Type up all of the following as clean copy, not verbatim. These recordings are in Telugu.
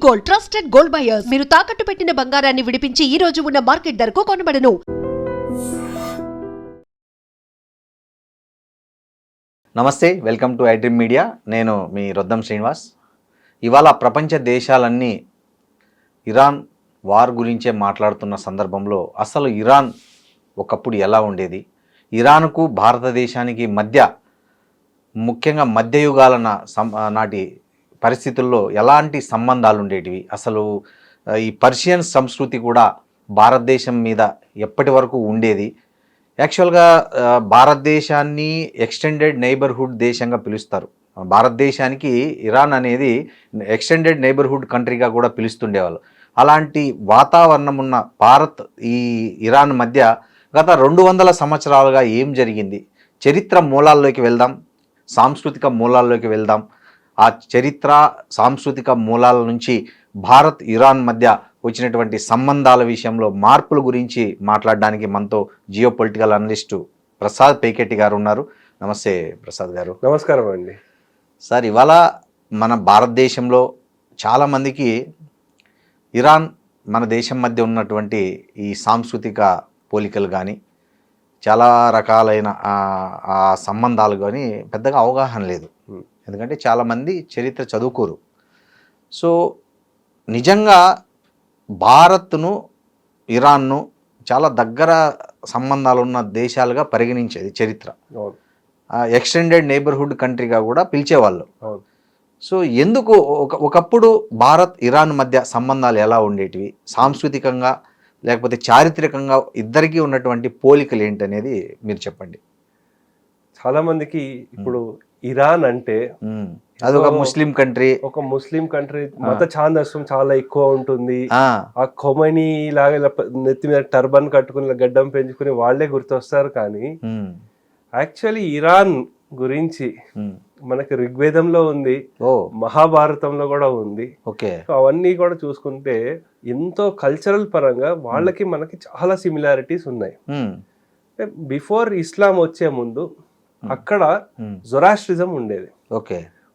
Gold, trusted gold buyers. మీరు తాకట్టు పెట్టిన బంగారాన్ని విడిపించి ఈ రోజు ఉన్న మార్కెట్ ధరకు కొనబడను. నమస్తే, వెల్కమ్ టు ఐడ్రీమ్ మీడియా. నేను మీ రొద్దం శ్రీనివాస్. ఇవాళ ప్రపంచ దేశాలన్నీ ఇరాన్ వార్ గురించే మాట్లాడుతున్న సందర్భంలో అసలు ఇరాన్ ఒకప్పుడు ఎలా ఉండేది, ఇరాన్కు భారతదేశానికి మధ్య ముఖ్యంగా మధ్యయుగాల నాటి పరిస్థితుల్లో ఎలాంటి సంబంధాలు ఉండేటివి, అసలు ఈ పర్షియన్ సంస్కృతి కూడా భారతదేశం మీద ఎప్పటి వరకు ఉండేది. యాక్చువల్గా భారతదేశాన్ని ఎక్స్టెండెడ్ నైబర్హుడ్ దేశంగా పిలుస్తారు. భారతదేశానికి ఇరాన్ అనేది ఎక్స్టెండెడ్ నైబర్హుడ్ కంట్రీగా కూడా పిలుస్తుండేవాళ్ళు. అలాంటి వాతావరణం ఉన్న భారత్ ఈ ఇరాన్ మధ్య గత 200 సంవత్సరాలుగా ఏం జరిగింది, చరిత్ర మూలాల్లోకి వెళ్దాం, సాంస్కృతిక మూలాల్లోకి వెళ్దాం. ఆ చరిత్ర సాంస్కృతిక మూలాల నుంచి భారత్ ఇరాన్ మధ్య వచ్చినటువంటి సంబంధాల విషయంలో మార్పుల గురించి మాట్లాడడానికి మనతో జియో పొలిటికల్ అనలిస్టు ప్రసాద్ పేకెట్టి గారు ఉన్నారు. నమస్తే ప్రసాద్ గారు. నమస్కారం అండి. సార్, ఇవాళ మన భారతదేశంలో చాలామందికి ఇరాన్ మన దేశం మధ్య ఉన్నటువంటి ఈ సాంస్కృతిక పోలికలు కానీ చాలా రకాలైన ఆ సంబంధాలు కానీ పెద్దగా అవగాహన లేదు. ఎందుకంటే చాలామంది చరిత్ర చదువుకోరు. సో నిజంగా భారత్ను ఇరాన్ను చాలా దగ్గర సంబంధాలు ఉన్న దేశాలుగా పరిగణించేది చరిత్ర. ఎక్స్టెండెడ్ నైబర్హుడ్ కంట్రీగా కూడా పిలిచేవాళ్ళు. సో ఎందుకు ఒకప్పుడు భారత్ ఇరాన్ మధ్య సంబంధాలు ఎలా ఉండేటివి, సాంస్కృతికంగా లేకపోతే చారిత్రకంగా ఇద్దరికీ ఉన్నటువంటి పోలికలు ఏంటనేది మీరు చెప్పండి. చాలామందికి ఇప్పుడు ఇరాన్ అంటే అదొక ముస్లిం కంట్రీ, మత ఛాందస్యం చాలా ఎక్కువ ఉంటుంది. ఆ ఖొమైనీ లాగా నెత్తి మీద టర్బన్ కట్టుకుని గడ్డం పెంచుకుని వాళ్లే గుర్తొస్తారు. కానీ యాక్చువల్లీ ఇరాన్ గురించి మనకి ఋగ్వేదంలో ఉంది, మహాభారతంలో కూడా ఉంది. అవన్నీ కూడా చూసుకుంటే ఎంతో కల్చరల్ పరంగా వాళ్ళకి మనకి చాలా సిమిలారిటీస్ ఉన్నాయి. బిఫోర్ ఇస్లాం వచ్చే ముందు అక్కడ జొరాస్ట్రిజం ఉండేది.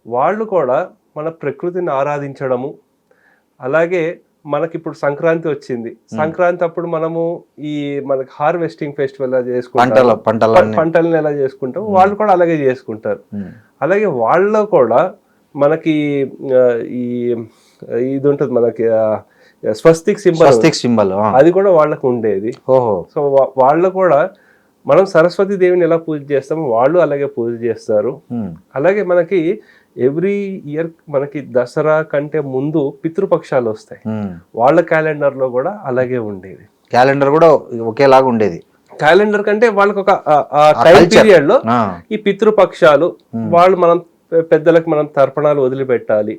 వాళ్ళు కూడా మన ప్రకృతిని ఆరాధించడము, అలాగే మనకి ఇప్పుడు సంక్రాంతి వచ్చింది, సంక్రాంతి అప్పుడు మనము ఈ మనకి హార్వెస్టింగ్ ఫెస్టివల్ ఎలా చేసుకుంటాం, పంటలను ఎలా చేసుకుంటాం, వాళ్ళు కూడా అలాగే చేసుకుంటారు. అలాగే వాళ్ళలో కూడా మనకి ఈ ఇది ఉంటుంది, మనకి స్వస్తిక్ సింబల్ అది కూడా వాళ్ళకు ఉండేది. సో వాళ్ళు కూడా మనం సరస్వతి దేవిని ఎలా పూజ చేస్తామో వాళ్ళు అలాగే పూజ చేస్తారు. అలాగే మనకి ఎవ్రీ ఇయర్ మనకి దసరా కంటే ముందు పితృపక్షాలు వస్తాయి, వాళ్ళ క్యాలెండర్ లో కూడా అలాగే ఉండేది. క్యాలెండర్ కూడా ఒకేలాగా ఉండేది. క్యాలెండర్ కంటే వాళ్ళకి ఒక టైం పీరియడ్ లో ఈ పితృపక్షాలు, వాళ్ళు మనం పెద్దలకు మనం తర్పణాలు వదిలిపెట్టాలి.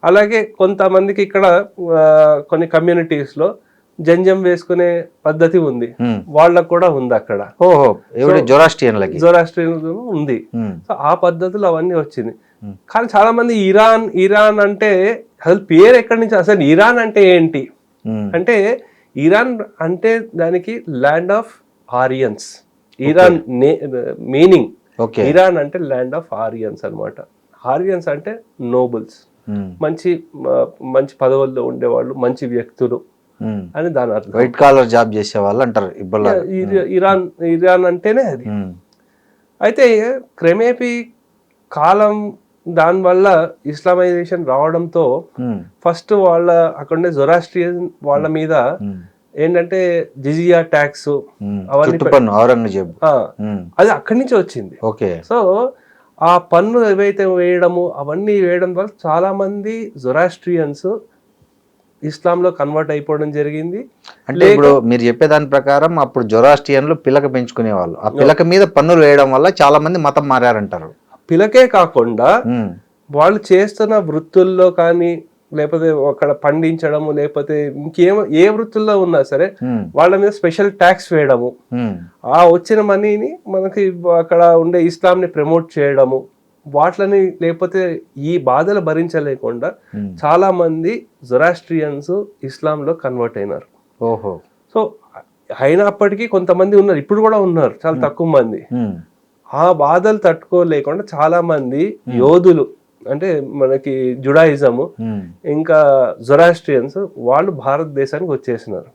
అలాగే కొంతమందికి ఇక్కడ కొన్ని కమ్యూనిటీస్ లో జంజం వేసుకునే పద్ధతి ఉంది, వాళ్ళకు కూడా ఉంది అక్కడ. జొరాస్ట్రియన్ ఉంది. సో ఆ పద్ధతులు అవన్నీ వచ్చింది. కానీ చాలా మంది ఇరాన్ అంటే అసలు పేరు ఎక్కడి నుంచి, అసలు ఇరాన్ అంటే ఏంటి అంటే, ఇరాన్ అంటే దానికి land of ఆరియన్స్. Iran meaning Iran అంటే ల్యాండ్ ఆఫ్ ఆరియన్స్ అన్నమాట. ఆరియన్స్ అంటే నోబుల్స్, మంచి మంచి పదవుల్లో ఉండేవాళ్ళు, మంచి వ్యక్తులు అని దాని అర్థం. వైట్ కాలర్ జాబ్ చేసే వాళ్ళు అంటారు ఇరాన్ అంటేనే అది. అయితే క్రమేపీ కాలం దానివల్ల ఇస్లామైజేషన్ రావడంతో ఫస్ట్ వాళ్ళ అక్కడే జొరాస్ట్రియన్ వాళ్ళ మీద ఏంటంటే జిజియా ట్యాక్స్ అవన్నీ, ఔరంగజేబు అది అక్కడి నుంచి వచ్చింది. సో ఆ పన్ను ఏవైతే వేయడము అవన్నీ వేయడం వల్ల చాలా మంది జొరాస్ట్రియన్స్ ఇస్లాంలో కన్వర్ట్ అయిపోవడం జరిగింది. అంటే ఇప్పుడు మీరు చెప్పేదాని ప్రకారం అప్పుడు జొరాస్ట్రియన్లు పిలక పెంచుకునే వాళ్ళు, ఆ పిలక మీద పన్నులు వేయడం వల్ల చాలా మంది మతం మారారంటారు. పిలకే కాకుండా వాళ్ళు చేస్తున్న వృత్తుల్లో కానీ, లేకపోతే అక్కడ పండించడము, లేకపోతే ఏ వృత్తుల్లో ఉన్నా సరే వాళ్ళ మీద స్పెషల్ ట్యాక్స్ వేయడము, ఆ వచ్చిన మనీని మనకి అక్కడ ఉండే ఇస్లాంని ప్రమోట్ చేయడము, వాటిని లేకపోతే ఈ బాధలు భరించలేకుండా చాలా మంది జొరాస్ట్రియన్స్ ఇస్లాంలో కన్వర్ట్ అయినారు. సో అయినప్పటికీ కొంతమంది ఉన్నారు, ఇప్పుడు కూడా ఉన్నారు, చాలా తక్కువ మంది. ఆ బాధలు తట్టుకోలేకుండా చాలా మంది యోధులు అంటే మనకి జుడాయిజము ఇంకా జొరాస్ట్రియన్స్ వాళ్ళు భారతదేశానికి వచ్చేసినారు.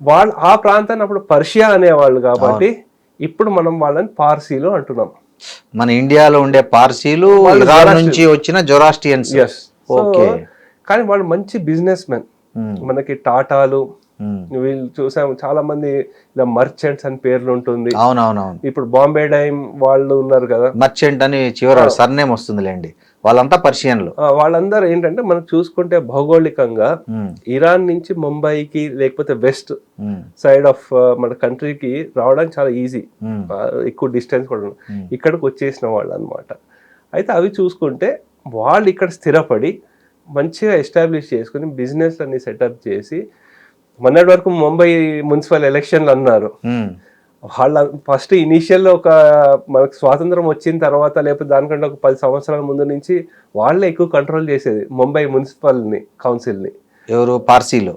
వాళ్ళు ఆ ప్రాంతాన్ని అప్పుడు పర్షియా అనేవాళ్ళు కాబట్టి ఇప్పుడు మనం వాళ్ళని పార్సీలు అంటున్నాం. మన ఇండియాలో ఉండే పార్సీలు ఇరాన్ నుంచి వచ్చిన జొరాస్ట్రియన్స్. ఓకే. కానీ వాళ్ళు మంచి బిజినెస్ మెన్. మనకి టాటాలు వీళ్ళు చూసాము, చాలా మంది ఇలా మర్చెంట్స్ అని పేర్లు ఉంటుంది. అవునవునవును. ఇప్పుడు బాంబే డైమ్ వాళ్ళు ఉన్నారు కదా, మర్చెంట్ అని చివరి సర్నేమ్ వస్తుందిలేండి. వాళ్ళంతా పర్షియన్లు. వాళ్ళందరూ ఏంటంటే మనం చూసుకుంటే భౌగోళికంగా ఇరాన్ నుంచి ముంబైకి లేకపోతే వెస్ట్ సైడ్ ఆఫ్ మన కంట్రీకి రావడానికి చాలా ఈజీ, ఎక్కువ డిస్టెన్స్ కూడా ఇక్కడికి వచ్చేసిన వాళ్ళు అనమాట. అయితే అవి చూసుకుంటే వాళ్ళు ఇక్కడ స్థిరపడి మంచిగా ఎస్టాబ్లిష్ చేసుకుని బిజినెస్ అన్ని సెటప్ చేసి, మొన్నటి వరకు ముంబై మున్సిపల్ ఎలక్షన్లు అన్నారు. వాళ్ళ ఫస్ట్ ఇనీషియల్ ఒక మనకు స్వాతంత్రం వచ్చిన తర్వాత లేకపోతే దానికంటే ఒక 10 సంవత్సరాల ముందు నుంచి వాళ్ళే ఎక్కువ కంట్రోల్ చేసేది ముంబై మున్సిపల్ కౌన్సిల్ ని. ఎవరు? పార్సీలు.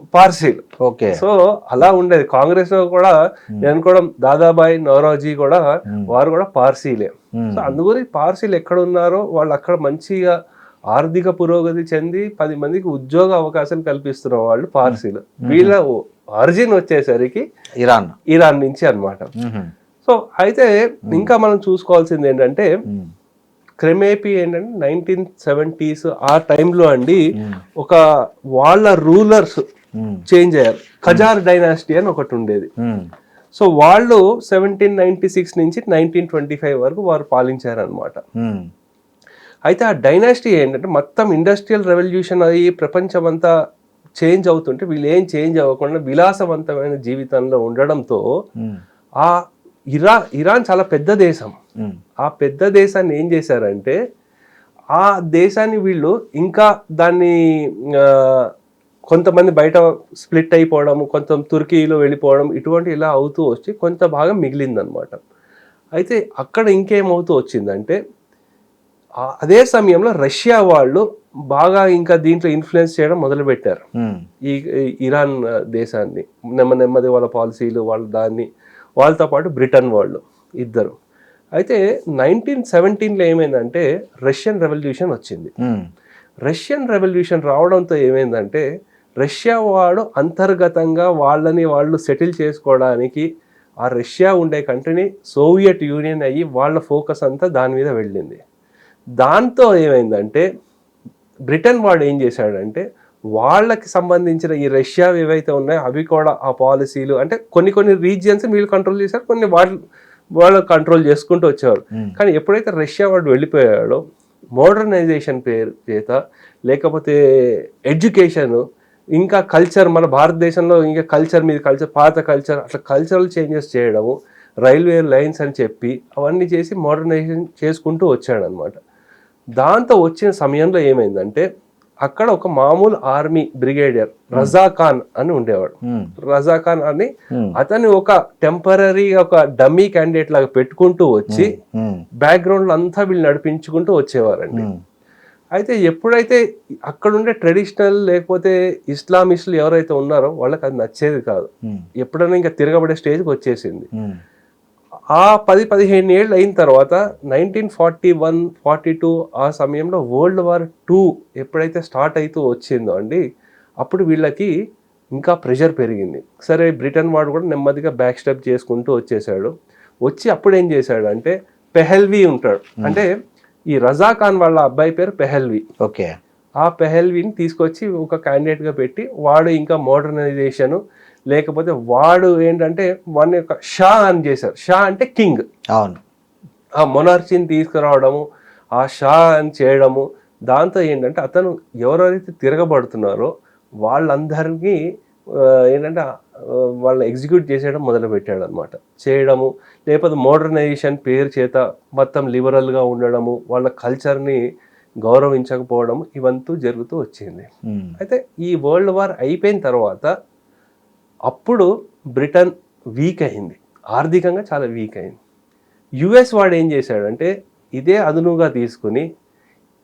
ఓకే. సో అలా ఉండేది. కాంగ్రెస్ లో కూడా నేను అనుకోవడం దాదాబాయి నౌరోజీ కూడా వారు కూడా పార్సీలే. సో అందుకని పార్సీలు ఎక్కడ ఉన్నారో వాళ్ళు అక్కడ మంచిగా ఆర్థిక పురోగతి చెంది 10 మందికి ఉద్యోగ అవకాశం కల్పిస్తున్న వాళ్ళు పార్సీలు. వీళ్ళ ఆరిజిన్ వచ్చేసరికి ఇరాన్ నుంచి అన్నమాట. సో అయితే ఇంకా మనం చూసుకోవాల్సింది ఏంటంటే క్రమేపీ ఏంటంటే 1970s ఆ టైంలో అండి ఒక వాళ్ళ రూలర్స్ చేంజ్ అయ్యారు. ఖజార్ డైనాసిటీ అని ఒకటి ఉండేది. సో వాళ్ళు 1796 నుంచి 1925 వరకు వారు పాలించారు అనమాట. అయితే ఆ డైనాసిటీ ఏంటంటే మొత్తం ఇండస్ట్రియల్ రెవల్యూషన్ అయ్యి ప్రపంచం అంతా చేంజ్ అవుతుంటే వీళ్ళు ఏం చేంజ్ అవ్వకుండా విలాసవంతమైన జీవితంలో ఉండడంతో ఆ ఇరాన్ చాలా పెద్ద దేశం. ఆ పెద్ద దేశాన్ని ఏం చేశారంటే ఆ దేశాన్ని వీళ్ళు ఇంకా దాన్ని కొంతమంది బయట స్ప్లిట్ అయిపోవడం, కొంత తుర్కీలో వెళ్ళిపోవడం, ఇటువంటి ఇలా అవుతూ వచ్చి కొంత భాగం మిగిలిందనమాట. అయితే అక్కడ ఇంకేమవుతూ వచ్చిందంటే అదే సమయంలో రష్యా వాళ్ళు బాగా ఇంకా దీంట్లో ఇన్ఫ్లుయెన్స్ చేయడం మొదలుపెట్టారు ఈ ఇరాన్ దేశాన్ని. నెమ్మది వాళ్ళ పాలసీలు వాళ్ళతో పాటు బ్రిటన్ వాళ్ళు ఇద్దరు. అయితే 1917లో ఏమైందంటే రష్యన్ రెవల్యూషన్ వచ్చింది. రష్యన్ రెవల్యూషన్ రావడంతో ఏమైందంటే రష్యా వాడు అంతర్గతంగా వాళ్ళు సెటిల్ చేసుకోవడానికి ఆ రష్యా ఉండే కంట్రీని సోవియట్ యూనియన్ అయ్యి వాళ్ళ ఫోకస్ అంతా దాని మీద వెళ్ళింది. దాంతో ఏమైందంటే బ్రిటన్ వాడు ఏం చేశాడంటే వాళ్ళకి సంబంధించిన ఈ రష్యా ఏవైతే ఉన్నాయో అవి కూడా ఆ పాలసీలు అంటే కొన్ని రీజియన్స్ వీళ్ళు కంట్రోల్ చేశారు, కొన్ని వాళ్ళు కంట్రోల్ చేసుకుంటూ వచ్చేవారు. కానీ ఎప్పుడైతే రష్యా వాడు వెళ్ళిపోయాడో మోడర్నైజేషన్ పేరు చేత లేకపోతే ఎడ్యుకేషన్ ఇంకా కల్చర్, మన భారతదేశంలో ఇంకా కల్చర్ పాత కల్చర్ అట్లా కల్చరల్ చేంజెస్ చేయడము, రైల్వే లైన్స్ అని చెప్పి అవన్నీ చేసి మోడర్నైజేషన్ చేసుకుంటూ వచ్చాడనమాట. దాంతో వచ్చిన సమయంలో ఏమైందంటే అక్కడ ఒక మామూలు ఆర్మీ బ్రిగేడియర్ రజా ఖాన్ అని ఉండేవాడు. రజా ఖాన్ అని అతన్ని ఒక టెంపరీ ఒక డమ్మీ క్యాండిడేట్ లాగా పెట్టుకుంటూ వచ్చి బ్యాక్గ్రౌండ్ అంతా వీళ్ళు నడిపించుకుంటూ వచ్చేవారండి. అయితే ఎప్పుడైతే అక్కడుండే ట్రెడిషనల్ లేకపోతే ఇస్లామిస్టులు ఎవరైతే ఉన్నారో వాళ్ళకి అది నచ్చేది కాదు. ఎప్పుడైనా ఇంకా తిరగబడే స్టేజ్కి వచ్చేసింది. ఆ 10-15 ఏళ్ళు అయిన తర్వాత 1941-42 ఆ సమయంలో వరల్డ్ వార్ 2 ఎప్పుడైతే స్టార్ట్ అవుతూ వచ్చిందో అండి అప్పుడు వీళ్ళకి ఇంకా ప్రెషర్ పెరిగింది. సరే బ్రిటన్ వాడు కూడా నెమ్మదిగా బ్యాక్ స్టెప్ చేసుకుంటూ వచ్చేసాడు. వచ్చి అప్పుడు ఏం చేశాడు అంటే పెహల్వీ ఉంటాడు, అంటే ఈ రజా ఖాన్ వాళ్ళ అబ్బాయి పేరు పెహల్వీ. ఓకే. ఆ పెహల్వీని తీసుకొచ్చి ఒక క్యాండిడేట్గా పెట్టి వాడు ఇంకా మోడర్నైజేషన్ లేకపోతే వాడు ఏంటంటే వాడిని యొక్క షా అని చేశారు. షా అంటే కింగ్. అవును. ఆ మొనార్చీని తీసుకురావడము, ఆ షా అని చేయడము. దాంతో ఏంటంటే అతను ఎవరైతే తిరగబడుతున్నారో వాళ్ళందరినీ ఏంటంటే వాళ్ళని ఎగ్జిక్యూట్ చేసేయడం మొదలుపెట్టాడు అనమాట. చేయడము లేకపోతే మోడర్నైజేషన్ పేరు చేత మొత్తం లిబరల్గా ఉండడము, వాళ్ళ కల్చర్ని గౌరవించకపోవడం ఇవంతా జరుగుతూ వచ్చింది. అయితే ఈ వరల్డ్ వార్ అయిపోయిన తర్వాత అప్పుడు బ్రిటన్ వీక్ అయింది, ఆర్థికంగా చాలా వీక్ అయింది. యుఎస్ వాడు ఏం చేశాడంటే ఇదే అదునుగా తీసుకుని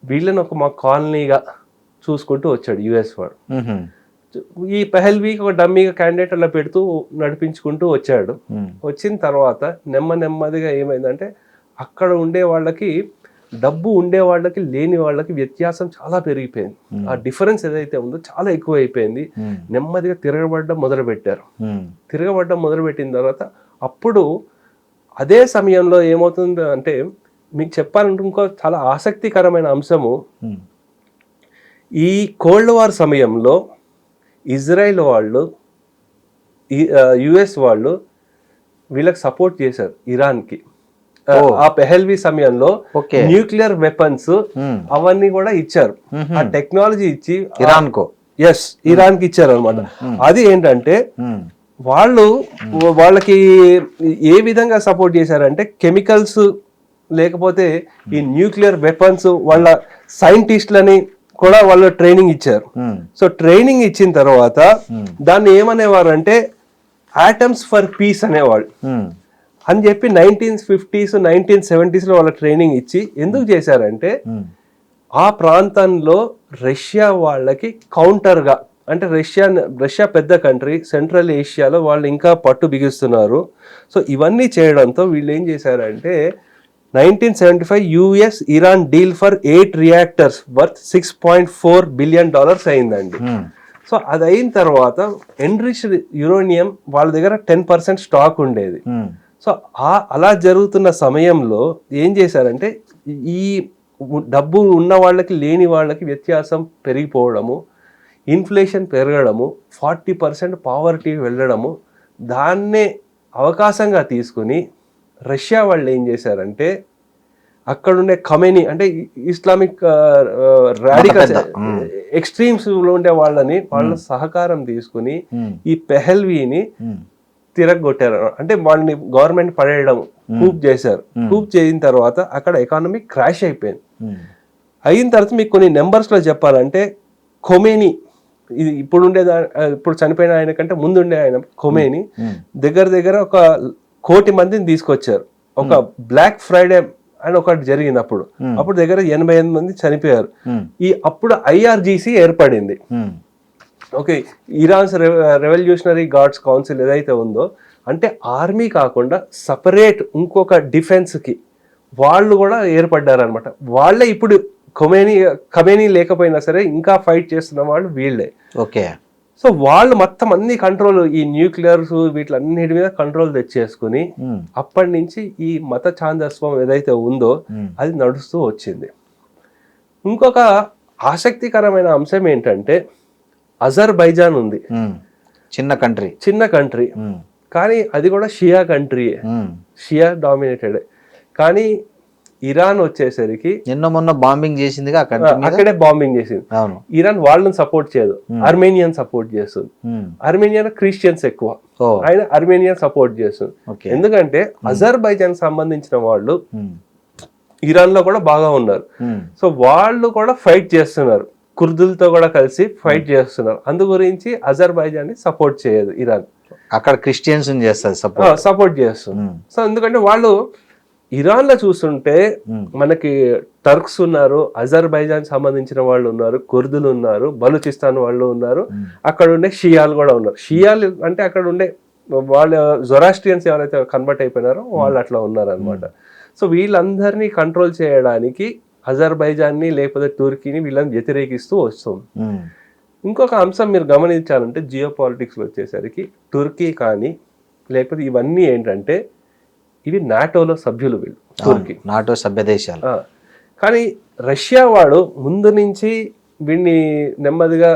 వీళ్ళని మా కాలనీగా చూసుకుంటూ వచ్చాడు యుఎస్ వాడు. ఈ పెహల్వీకి ఒక డమ్మీగా క్యాండిడేట్ అలా పెడుతూ నడిపించుకుంటూ వచ్చాడు. వచ్చిన తర్వాత నెమ్మదిగా ఏమైందంటే అక్కడ ఉండే వాళ్ళకి డబ్బు ఉండే వాళ్ళకి లేని వాళ్ళకి వ్యత్యాసం చాలా పెరిగిపోయింది. ఆ డిఫరెన్స్ ఏదైతే ఉందో చాలా ఎక్కువ అయిపోయింది. నెమ్మదిగా తిరగబడడం మొదలుపెట్టారు. తిరగబడడం మొదలుపెట్టిన తర్వాత అప్పుడు అదే సమయంలో ఏమవుతుంది అంటే, మీకు చెప్పాలంటే ఇంకో చాలా ఆసక్తికరమైన అంశము, ఈ కోల్డ్ వార్ సమయంలో ఇజ్రాయెల్ వాళ్ళు, యుఎస్ వాళ్ళు వీళ్ళకి సపోర్ట్ చేశారు ఇరాన్కి. ఆ పెహల్వీ సమయంలో న్యూక్లియర్ వెపన్స్ అవన్నీ కూడా ఇచ్చారు. ఆ టెక్నాలజీ ఇచ్చి ఇరాన్ కి ఇచ్చారు అనమాట. అది ఏంటంటే వాళ్ళకి ఏ విధంగా సపోర్ట్ చేశారంటే, కెమికల్స్ లేకపోతే ఈ న్యూక్లియర్ వెపన్స్ వాళ్ళ సైంటిస్ట్లని కూడా వాళ్ళు ట్రైనింగ్ ఇచ్చారు. సో ట్రైనింగ్ ఇచ్చిన తర్వాత దాన్ని ఏమనేవారు అంటే ఆటమ్స్ ఫర్ పీస్ అనేవాళ్ళు అని చెప్పి 1950s 1970s వాళ్ళ ట్రైనింగ్ ఇచ్చి ఎందుకు చేశారంటే, ఆ ప్రాంతంలో రష్యా వాళ్ళకి కౌంటర్గా, అంటే రష్యా పెద్ద కంట్రీ, సెంట్రల్ ఏషియాలో వాళ్ళు ఇంకా పట్టు బిగిస్తున్నారు. సో ఇవన్నీ చేయడంతో వీళ్ళు ఏం చేశారంటే 1975 US Iran deal for 8 reactors worth $6.4 billion అయిందండి. సో అది అయిన తర్వాత ఎన్రిచ్డ్ యురేనియం వాళ్ళ దగ్గర 10% స్టాక్ ఉండేది. సో అలా జరుగుతున్న సమయంలో ఏం చేశారంటే, ఈ డబ్బు ఉన్న వాళ్ళకి లేని వాళ్ళకి వ్యత్యాసం పెరిగిపోవడము, ఇన్ఫ్లేషన్ పెరగడము, 40% పావర్టీ వెళ్ళడము, దాన్నే అవకాశంగా తీసుకుని రష్యా వాళ్ళు ఏం చేశారంటే, అక్కడుండే ఖమేనీ అంటే ఇస్లామిక్ రాడికల్ ఎక్స్ట్రీమ్స్ లో ఉండే వాళ్ళ సహకారం తీసుకుని ఈ పెహల్వీని తిరగొట్టారు. అంటే వాళ్ళని గవర్నమెంట్ పడేయడం కూప్ చేశారు. కూప్ చేసిన తర్వాత అక్కడ ఎకానమీ క్రాష్ అయిపోయింది. అయిన తర్వాత మీకు కొన్ని నెంబర్స్ లో చెప్పాలంటే, ఖొమేనీ ఇది ఇప్పుడు చనిపోయిన ఆయన కంటే ముందుండే ఆయన ఖొమేనీ దగ్గర ఒక 1 కోటి మందిని తీసుకొచ్చారు. ఒక బ్లాక్ ఫ్రైడే అని ఒకటి జరిగింది. అప్పుడు దగ్గర 88 మంది చనిపోయారు. అప్పుడు IRGC ఏర్పడింది. Okay, Iran's revolutionary guards council ఏదైతే ఉందో, అంటే ఆర్మీ కాకుండా సపరేట్ ఇంకొక డిఫెన్స్ కి వాళ్ళు కూడా ఏర్పడ్డారు అనమాట. వాళ్ళే ఇప్పుడు ఖమేనీ లేకపోయినా సరే ఇంకా ఫైట్ చేస్తున్న వాళ్ళు వీళ్ళే. ఓకే, సో వాళ్ళు మొత్తం అన్ని కంట్రోల్, ఈ న్యూక్లియర్స్ వీటిలన్నిటి మీద కంట్రోల్ తెచ్చేసుకుని అప్పటి నుంచి ఈ మత ఛాందస్వం ఏదైతే ఉందో అది నడుస్తూ వచ్చింది. ఇంకొక ఆసక్తికరమైన అంశం ఏంటంటే, అజర్బైజాన్ ఉంది, చిన్న కంట్రీ కానీ అది కూడా షియా కంట్రీయే, షియా డామినేటెడ్. కానీ ఇరాన్ వచ్చేసరికి మొన్న బాంబింగ్ చేసిందిగా, అక్కడే బాంబింగ్ చేసింది. ఇరాన్ వాళ్ళని సపోర్ట్ చేయదు, అర్మేనియన్ సపోర్ట్ చేస్తుంది. అర్మేనియన్ క్రిస్టియన్స్ ఎక్కువ, ఆయన అర్మేనియన్ సపోర్ట్ చేస్తుంది. ఎందుకంటే అజర్బైజాన్ సంబంధించిన వాళ్ళు ఇరాన్ లో కూడా బాగా ఉన్నారు. సో వాళ్ళు కూడా ఫైట్ చేస్తున్నారు, కుర్దులతో కూడా కలిసి ఫైట్ చేస్తున్నారు. అందు గురించి అజర్బైజాన్ ని సపోర్ట్ చేయదు ఇరాన్, అక్కడ క్రిస్టియన్స్ సపోర్ట్ చేస్తుంది. సో ఎందుకంటే వాళ్ళు ఇరాన్ లో చూస్తుంటే మనకి టర్క్స్ ఉన్నారు, అజర్బైజాన్ సంబంధించిన వాళ్ళు ఉన్నారు, కుర్దులు ఉన్నారు, బలూచిస్తాన్ వాళ్ళు ఉన్నారు, అక్కడ ఉండే షియాలు కూడా ఉన్నారు. షియాలు అంటే అక్కడ ఉండే వాళ్ళ జొరాస్ట్రియన్స్ ఎవరైతే కన్వర్ట్ అయిపోయినారో వాళ్ళు అట్లా ఉన్నారు అనమాట. సో వీళ్ళందరినీ కంట్రోల్ చేయడానికి అజర్బైజాన్ని లేకపోతే టర్కీని వీళ్ళని వ్యతిరేకిస్తూ వస్తుంది. ఇంకొక అంశం మీరు గమనించాలంటే, జియో పాలిటిక్స్ వచ్చేసరికి టర్కీ కానీ లేకపోతే ఇవన్నీ ఏంటంటే, ఇవి నాటోలో సభ్యులు, వీళ్ళు టర్కీ నాటో సభ్య దేశాలు. కానీ రష్యా వాడు ముందు నుంచి వీడిని నెమ్మదిగా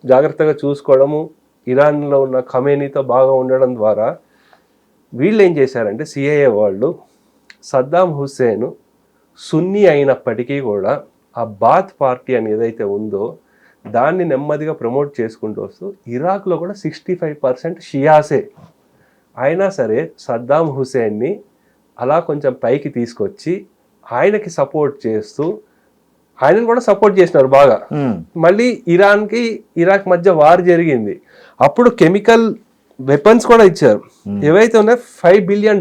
జాగ్రత్తగా చూసుకోవడము, ఇరాన్లో ఉన్న ఖమేనీతో బాగా ఉండడం ద్వారా వీళ్ళు ఏం చేశారంటే, సిఐఏ వాళ్ళు సద్దాం హుస్సేన్ సున్నీ అయినప్పటికీ కూడా ఆ బాత్ పార్టీ అని ఏదైతే ఉందో దాన్ని నెమ్మదిగా ప్రమోట్ చేసుకుంటూ వస్తూ, ఇరాక్లో కూడా 65% షియాసే. అయినా సరే సద్దాం హుస్సేన్ని అలా కొంచెం పైకి తీసుకొచ్చి ఆయనకి సపోర్ట్ చేస్తూ, ఆయనను కూడా సపోర్ట్ చేసినారు బాగా. మళ్ళీ ఇరాక్ మధ్య వార్ జరిగింది, అప్పుడు కెమికల్ వెపన్స్ కూడా ఇచ్చారు. ఏవైతే ఉన్నాయో $5 billion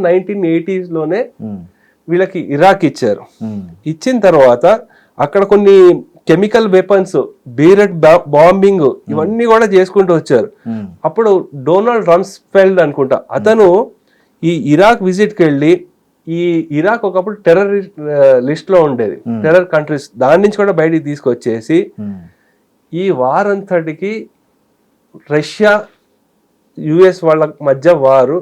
1980s లోనే వీళ్ళకి ఇరాక్ ఇచ్చారు. ఇచ్చిన తర్వాత అక్కడ కొన్ని కెమికల్ వెపన్స్, బీరెట్ బాంబింగ్ ఇవన్నీ కూడా చేసుకుంటూ వచ్చారు. అప్పుడు డొనాల్డ్ రమ్స్ఫెల్డ్ అనుకుంటా, అతను ఈ ఇరాక్ విజిట్కి వెళ్ళి ఈ ఇరాక్ ఒకప్పుడు టెర్రర్ లిస్ట్ లో ఉండేది, టెర్రర్ కంట్రీస్, దాని నుంచి కూడా బయటికి తీసుకొచ్చేసి ఈ వార్ అంతటికి రష్యా యుఎస్ వాళ్ళ మధ్య వారు,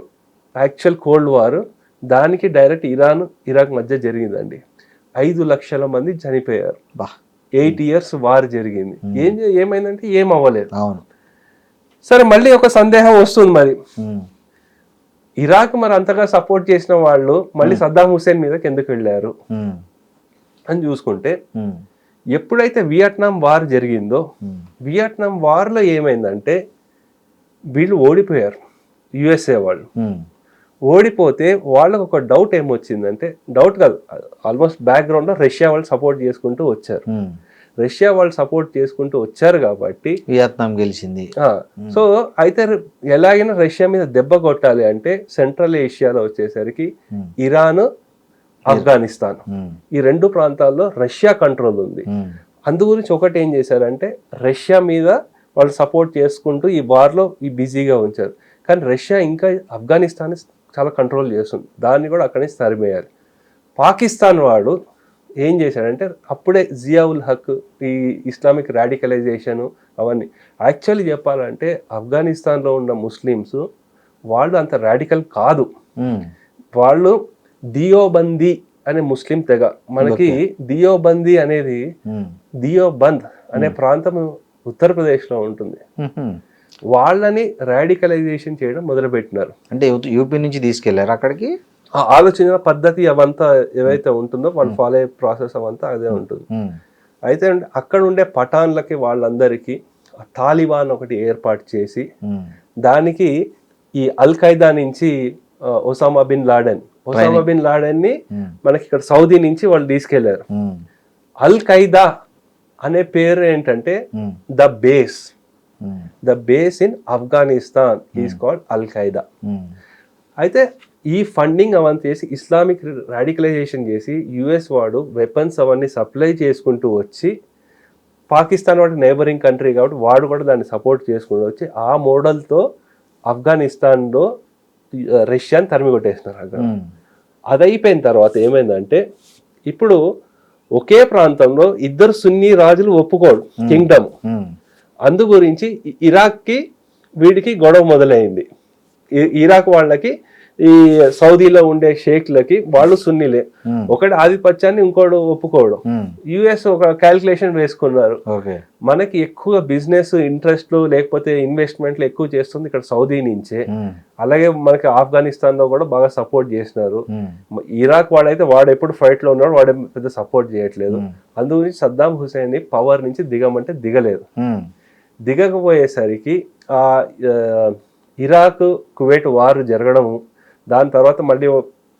యాక్చువల్ కోల్డ్ వారు, దానికి డైరెక్ట్ ఇరాక్ మధ్య జరిగిందండి. 5 లక్షల మంది చనిపోయారు. 8 years వార్ జరిగింది. ఏమైందంటే ఏం అవ్వలేదు. సరే, మళ్ళీ ఒక సందేహం వస్తుంది, మరి ఇరాక్ మరి అంతగా సపోర్ట్ చేసిన వాళ్ళు మళ్ళీ సద్దాం హుసేన్ మీదకి ఎందుకు వెళ్ళారు అని చూసుకుంటే, ఎప్పుడైతే వియట్నాం వార్ జరిగిందో, వియట్నాం వార్లో ఏమైందంటే వీళ్ళు ఓడిపోయారు, యుఎస్ఏ వాళ్ళు. ఓడిపోతే వాళ్ళకు ఒక డౌట్ ఏమొచ్చిందంటే, డౌట్ కాదు, ఆల్మోస్ట్ బ్యాక్గ్రౌండ్ లో రష్యా వాళ్ళు సపోర్ట్ చేసుకుంటూ వచ్చారు. రష్యా వాళ్ళు సపోర్ట్ చేసుకుంటూ వచ్చారు కాబట్టి వియత్నాం గెలిచింది. సో అయితే ఎలాగైనా రష్యా మీద దెబ్బ కొట్టాలి అంటే సెంట్రల్ ఏషియాలో వచ్చేసరికి ఇరాన్, ఆఫ్ఘనిస్తాన్, ఈ 2 ప్రాంతాల్లో రష్యా కంట్రోల్ ఉంది. అందు గురించి ఒకటి ఏం చేశారంటే, రష్యా మీద వాళ్ళు సపోర్ట్ చేసుకుంటూ ఈ వార్లో బిజీగా ఉంచారు. కానీ రష్యా ఇంకా ఆఫ్ఘనిస్తాన్ చాలా కంట్రోల్ చేస్తుంది, దాన్ని కూడా అక్కడి నుంచి తరిమేయాలి. పాకిస్తాన్ వాడు ఏం చేశాడంటే, అప్పుడే జియావుల్ హక్, ఈ ఇస్లామిక్ రాడికలైజేషన్ అవన్నీ, యాక్చువల్లీ చెప్పాలంటే ఆఫ్ఘనిస్తాన్లో ఉన్న ముస్లిమ్స్ వాళ్ళు అంత రాడికల్ కాదు. వాళ్ళు దియోబందీ అనే ముస్లిం తెగ. మనకి దియోబందీ అనేది, దియోబంద్ అనే ప్రాంతం ఉత్తరప్రదేశ్లో ఉంటుంది. వాళ్ళని రాడికలైజేషన్ చేయడం మొదలుపెట్టినారు. అంటే యూపీ నుంచి తీసుకెళ్లారు అక్కడికి. ఆలోచన పద్ధతి అవంతా ఏవైతే ఉంటుందో వాళ్ళు ఫాలో అయ్యే ప్రాసెస్ అవంతా అదే ఉంటుంది. అయితే అక్కడ ఉండే పఠాన్లకి వాళ్ళందరికీ తాలిబాన్ ఒకటి ఏర్పాటు చేసి, దానికి ఈ అల్ ఖైదా నుంచి ఒసామా బిన్ లాడెన్ ని మనకి ఇక్కడ సౌదీ నుంచి వాళ్ళు తీసుకెళ్లారు. అల్ ఖైదా అనే పేరు ఏంటంటే the base in Afghanistan is called al Qaeda. అయితే ఈ ఫండింగ్ అవంతా చేసి, ఇస్లామిక్ రాడికలైజేషన్ చేసి, యుఎస్ వాడు వెపన్స్ అవన్నీ సప్లై చేసుకుంటూ వచ్చి, పాకిస్తాన్ వాడు నైబరింగ్ కంట్రీ కాబట్టి వాడు కూడా దాన్ని సపోర్ట్ చేసుకుంటూ వచ్చి, ఆ మోడల్తో ఆఫ్ఘనిస్తాన్లో రష్యాని తరిమి కొట్టేసినారు. అక్కడ అది అయిపోయిన తర్వాత ఏమైందంటే, ఇప్పుడు ఒకే ప్రాంతంలో 2 సున్నీ రాజులు ఒప్పుకోడు కింగ్డమ్. అందు గురించి ఇరాక్కి వీడికి గొడవ మొదలైంది. ఇరాక్ వాళ్ళకి ఈ సౌదీలో ఉండే షేక్లకి, వాళ్ళు సున్నీలే, ఒకటి ఆధిపత్యాన్ని ఇంకోడు ఒప్పుకోవడం. యుఎస్ ఒక క్యాల్కులేషన్ వేసుకున్నారు, మనకి ఎక్కువ బిజినెస్ ఇంట్రెస్ట్లు లేకపోతే ఇన్వెస్ట్మెంట్లు ఎక్కువ చేస్తుంది ఇక్కడ సౌదీ నుంచే, అలాగే మనకి ఆఫ్ఘనిస్తాన్ లో కూడా బాగా సపోర్ట్ చేసినారు. ఇరాక్ వాడైతే వాడు ఎప్పుడు ఫైట్ లో ఉన్నాడు, వాడు పెద్ద సపోర్ట్ చేయట్లేదు. అందుగురించి సద్దాం హుసేన్ ని పవర్ నుంచి దిగమంటే దిగలేదు. దిగకపోయేసరికి ఆ ఇరాక్ కువైట్ వార్ జరగడము, దాని తర్వాత మళ్ళీ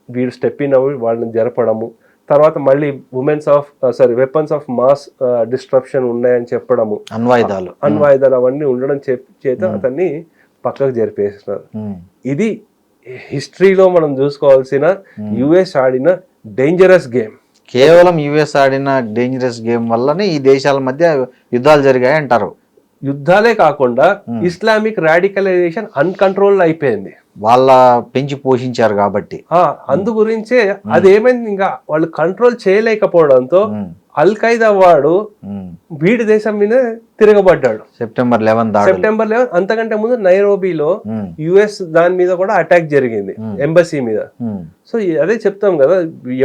వీడు స్టెప్ ఇన్ అవి వాళ్ళని జరపడము, తర్వాత మళ్ళీ వెపన్స్ ఆఫ్ మాస్ డిస్ట్రప్షన్ ఉన్నాయని చెప్పడము, అణ్వాయుధాలు అవన్నీ ఉండడం చేత అతన్ని పక్కకు జరిపేస్తున్నారు. ఇది హిస్టరీలో మనం చూసుకోవాల్సిన యుఎస్ ఆడిన డేంజరస్ గేమ్. కేవలం యుఎస్ ఆడిన డేంజరస్ గేమ్ వల్లనే ఈ దేశాల మధ్య యుద్ధాలు జరిగాయి అంటారు. యుద్ధాలే కాకుండా ఇస్లామిక్ రాడికలైజేషన్ అన్కంట్రోల్ అయిపోయింది, వాళ్ళ పెంచి పోషించారు కాబట్టి. అందు గురించే అదేమైంది, ఇంకా వాళ్ళు కంట్రోల్ చేయలేకపోవడంతో అల్ ఖైదా వాడు వీడి దేశం మీద తిరగబడ్డాడు. సెప్టెంబర్ 11. అంతకంటే ముందు నైరోబీలో యుఎస్ దాని మీద కూడా అటాక్ జరిగింది, ఎంబసీ మీద. సో అదే చెప్తాం కదా,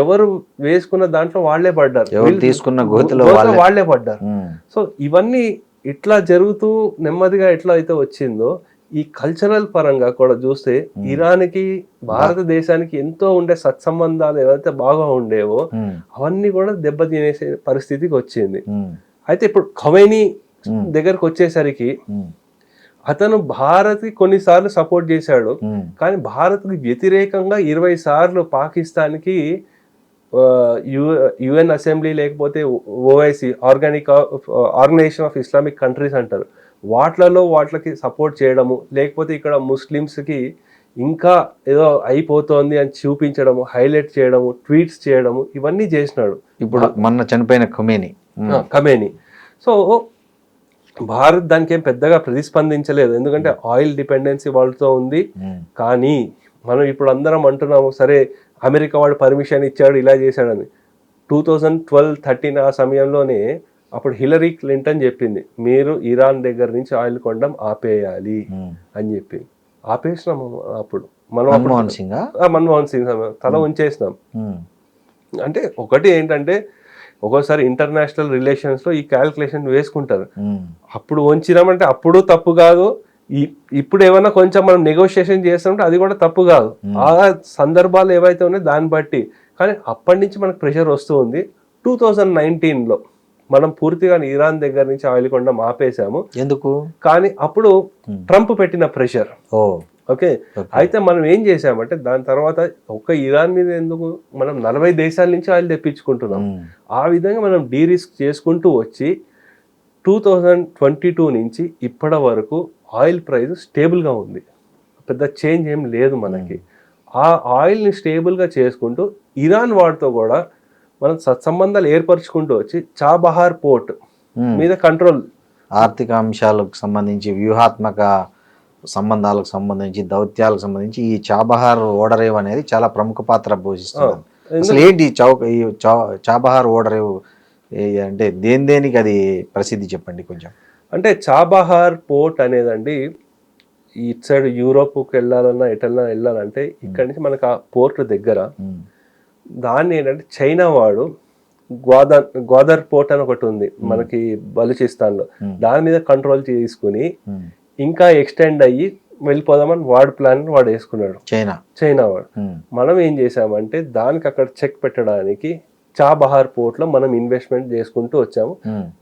ఎవరు వేసుకున్న దాంట్లో వాళ్లే పడ్డారు, తీసుకున్న గోతిలో వాళ్లే పడ్డారు. సో ఇవన్నీ ఇట్లా జరుగుతూ నెమ్మదిగా ఎట్లా అయితే వచ్చిందో, ఈ కల్చరల్ పరంగా కూడా చూస్తే ఇరాన్కి భారతదేశానికి ఎంతో ఉండే సత్సంబంధాలు ఏవైతే బాగా ఉండేవో అవన్నీ కూడా దెబ్బతినేసే పరిస్థితికి వచ్చింది. అయితే ఇప్పుడు ఖమేనీ దగ్గరకు వచ్చేసరికి అతను భారత్కి కొన్నిసార్లు సపోర్ట్ చేశాడు, కానీ భారత్కి వ్యతిరేకంగా 20 సార్లు పాకిస్తాన్కి యుఎన్ అసెంబ్లీ లేకపోతే OIC, organisation of Islamic countries అంటారు, వాటికి సపోర్ట్ చేయడము, లేకపోతే ఇక్కడ ముస్లిమ్స్కి ఇంకా ఏదో అయిపోతోంది అని చూపించడము, హైలైట్ చేయడము, ట్వీట్స్ చేయడము, ఇవన్నీ చేసినాడు. ఇప్పుడు మొన్న చనిపోయిన ఖమేనీ. సో భారత్ దానికి ఏం పెద్దగా ప్రతిస్పందించలేదు, ఎందుకంటే ఆయిల్ డిపెండెన్సీ వాళ్ళతో ఉంది. కానీ మనం ఇప్పుడు అందరం అంటున్నాము, సరే అమెరికా వాడు పర్మిషన్ ఇచ్చాడు ఇలా చేశాడని. 2012-13 ఆ సమయంలోనే అప్పుడు హిలరీ క్లింటన్ చెప్పింది, మీరు ఇరాన్ దగ్గర నుంచి ఆయిల్ కొనడం ఆపేయాలి అని చెప్పి. ఆపేసినాము అప్పుడు మనం. మన్మోహన్ సింగ్ మన్మోహన్ సింగ్ తల ఉంచేసినాం. అంటే ఒకటి ఏంటంటే ఒక్కోసారి ఇంటర్నేషనల్ రిలేషన్స్లో ఈ క్యాల్కులేషన్ వేసుకుంటారు. అప్పుడు వంచినామంటే అప్పుడు తప్పు కాదు, ఇప్పుడు ఏమైనా కొంచెం మనం నెగోషియేషన్ చేస్తామంటే అది కూడా తప్పు కాదు. ఆ సందర్భాలు ఏవైతే ఉన్నాయో దాన్ని బట్టి. కానీ అప్పటి నుంచి మనకు ప్రెషర్ వస్తూ ఉంది. 2019లో మనం పూర్తిగా ఇరాన్ దగ్గర నుంచి ఆయిల్ కొనడం ఆపేసాము. ఎందుకు? కానీ అప్పుడు ట్రంప్ పెట్టిన ప్రెషర్. ఓకే, అయితే మనం ఏం చేసామంటే దాని తర్వాత ఒక్క ఇరాన్ మీద ఎందుకు, మనం 40 దేశాల నుంచి ఆయిల్ తెప్పించుకుంటున్నాం. ఆ విధంగా మనం డీరిస్క్ చేసుకుంటూ వచ్చి 2022 నుంచి ఇప్పటి వరకు ఆయిల్ ప్రైస్ స్టేబుల్గా ఉంది. పెద్ద చేంజ్ ఏం లేదు మనకి. ఆ ఆయిల్ని స్టేబుల్గా చేసుకుంటూ ఇరాన్ వాడితో కూడా మనం సత్సంబంధాలు ఏర్పరచుకుంటూ వచ్చి చాబహార్ పోర్ట్ మీద కంట్రోల్, ఆర్థిక అంశాలకు సంబంధించి, వ్యూహాత్మక సంబంధాలకు సంబంధించి, దౌత్యాలకు సంబంధించి ఈ చాబహార్ ఓడరేవ్ అనేది చాలా ప్రముఖ పాత్ర పోషిస్తుంది. అసలు ఏంటి ఈ చాబహార్ ఓడరేవ్ అంటే దేనికి అది ప్రసిద్ధి, చెప్పండి కొంచెం. అంటే చాబహార్ పోర్ట్ అనేదండి, ఇటు సైడ్ యూరోప్కి వెళ్ళాలన్నా ఎటన్నా వెళ్ళాలంటే ఇక్కడి నుంచి మనకు ఆ పోర్ట్ దగ్గర. దాన్ని ఏంటంటే చైనా వాడు గ్వాదర్ పోర్ట్ అని ఒకటి ఉంది మనకి బలూచిస్తాన్లో, దాని మీద కంట్రోల్ తీసుకుని ఇంకా ఎక్స్టెండ్ అయ్యి వెళ్ళిపోదామని వాడు ప్లాన్ వాడు వేసుకున్నాడు, చైనా వాడు. మనం ఏం చేసామంటే దానికి అక్కడ చెక్ పెట్టడానికి చాబహార్ పోర్ట్ లో మనం ఇన్వెస్ట్మెంట్ చేసుకుంటూ వచ్చాము.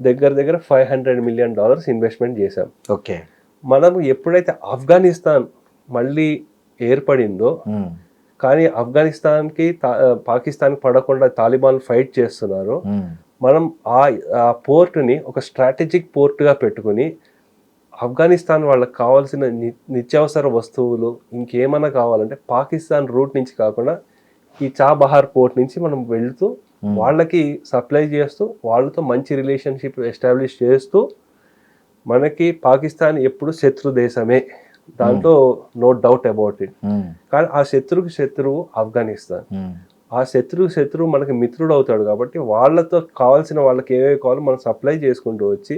దగ్గర $500 million ఇన్వెస్ట్మెంట్ చేసాం. ఓకే, మనం ఎప్పుడైతే ఆఫ్ఘనిస్తాన్ మళ్ళీ ఏర్పడిందో, కానీ ఆఫ్ఘనిస్తాన్కి పాకిస్తాన్ పడకుండా తాలిబాన్ ఫైట్ చేస్తున్నారు, మనం ఆ పోర్టుని ఒక స్ట్రాటజిక్ పోర్టుగా పెట్టుకుని ఆఫ్ఘనిస్తాన్ వాళ్ళకి కావాల్సిన నిత్యావసర వస్తువులు ఇంకేమైనా కావాలంటే పాకిస్తాన్ రూట్ నుంచి కాకుండా ఈ చాబహార్ పోర్ట్ నుంచి మనం వెళ్తూ వాళ్ళకి సప్లై చేస్తూ వాళ్ళతో మంచి రిలేషన్షిప్ ఎస్టాబ్లిష్ చేస్తూ, మనకి పాకిస్తాన్ ఎప్పుడు శత్రు దేశమే, దాంట్లో నో డౌట్ అబౌట్ ఇట్. కానీ ఆ శత్రువు ఆఫ్ఘనిస్తాన్. ఆ శత్రువు మనకి మిత్రుడు అవుతాడు కాబట్టి వాళ్ళతో కావాల్సిన వాళ్ళకి ఏవేవి కావాలో మనం సప్లై చేసుకుంటూ వచ్చి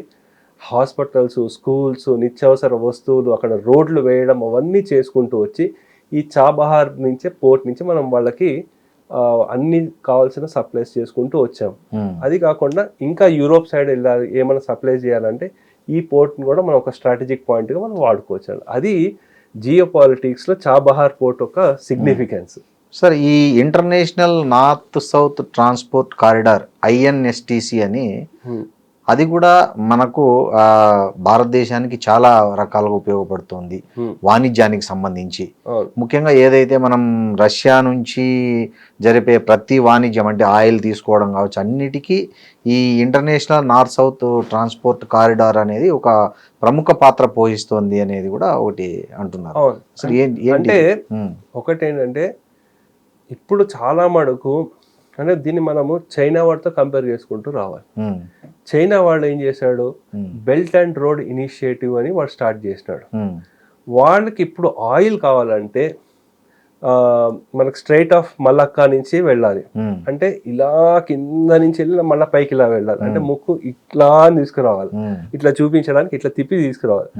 హాస్పిటల్స్, స్కూల్స్, నిత్యావసర వస్తువులు, అక్కడ రోడ్లు వేయడం అవన్నీ చేసుకుంటూ వచ్చి ఈ చాబహార్ నుంచే పోర్ట్ నుంచి మనం వాళ్ళకి అన్ని కావాల్సిన సప్లైస్ చేసుకుంటూ వచ్చాం. అది కాకుండా ఇంకా యూరోప్ సైడ్ వెళ్ళాలి, ఏమైనా సప్లై చేయాలంటే ఈ పోర్ట్ని కూడా మనం ఒక స్ట్రాటజిక్ పాయింట్గా మనం వాడుకోవచ్చు. అది జియో పాలిటిక్స్లో చాబహార్ పోర్ట్ ఒక సిగ్నిఫికెన్స్. సార్, ఈ international north south transport corridor INSTC అని, అది కూడా మనకు భారతదేశానికి చాలా రకాలుగా ఉపయోగపడుతుంది వాణిజ్యానికి సంబంధించి. ముఖ్యంగా ఏదైతే మనం రష్యా నుంచి జరిపే ప్రతి వాణిజ్యం అంటే ఆయిల్ తీసుకోవడం కావచ్చు, అన్నిటికీ ఈ international north south transport corridor అనేది ఒక ప్రముఖ పాత్ర పోషిస్తుంది అనేది కూడా ఒకటి అంటున్నారు. అసలు అంటే ఒకటి ఏంటంటే ఇప్పుడు చాలా మటుకు అంటే దీన్ని మనము చైనా వాడితో కంపేర్ చేసుకుంటూ రావాలి. చైనా వాడు ఏం చేశాడు, బెల్ట్ అండ్ రోడ్ ఇనిషియేటివ్ అని వాడు స్టార్ట్ చేసినాడు. వాళ్ళకి ఇప్పుడు ఆయిల్ కావాలంటే మనకు స్ట్రైట్ ఆఫ్ మలక్కా నుంచి వెళ్ళాలి, అంటే ఇలా కింద నుంచి వెళ్ళి మళ్ళీ పైకి ఇలా వెళ్ళాలి, అంటే ముక్కు ఇట్లా తీసుకురావాలి, ఇట్లా చూపించడానికి ఇట్లా తిప్పి తీసుకురావాలి.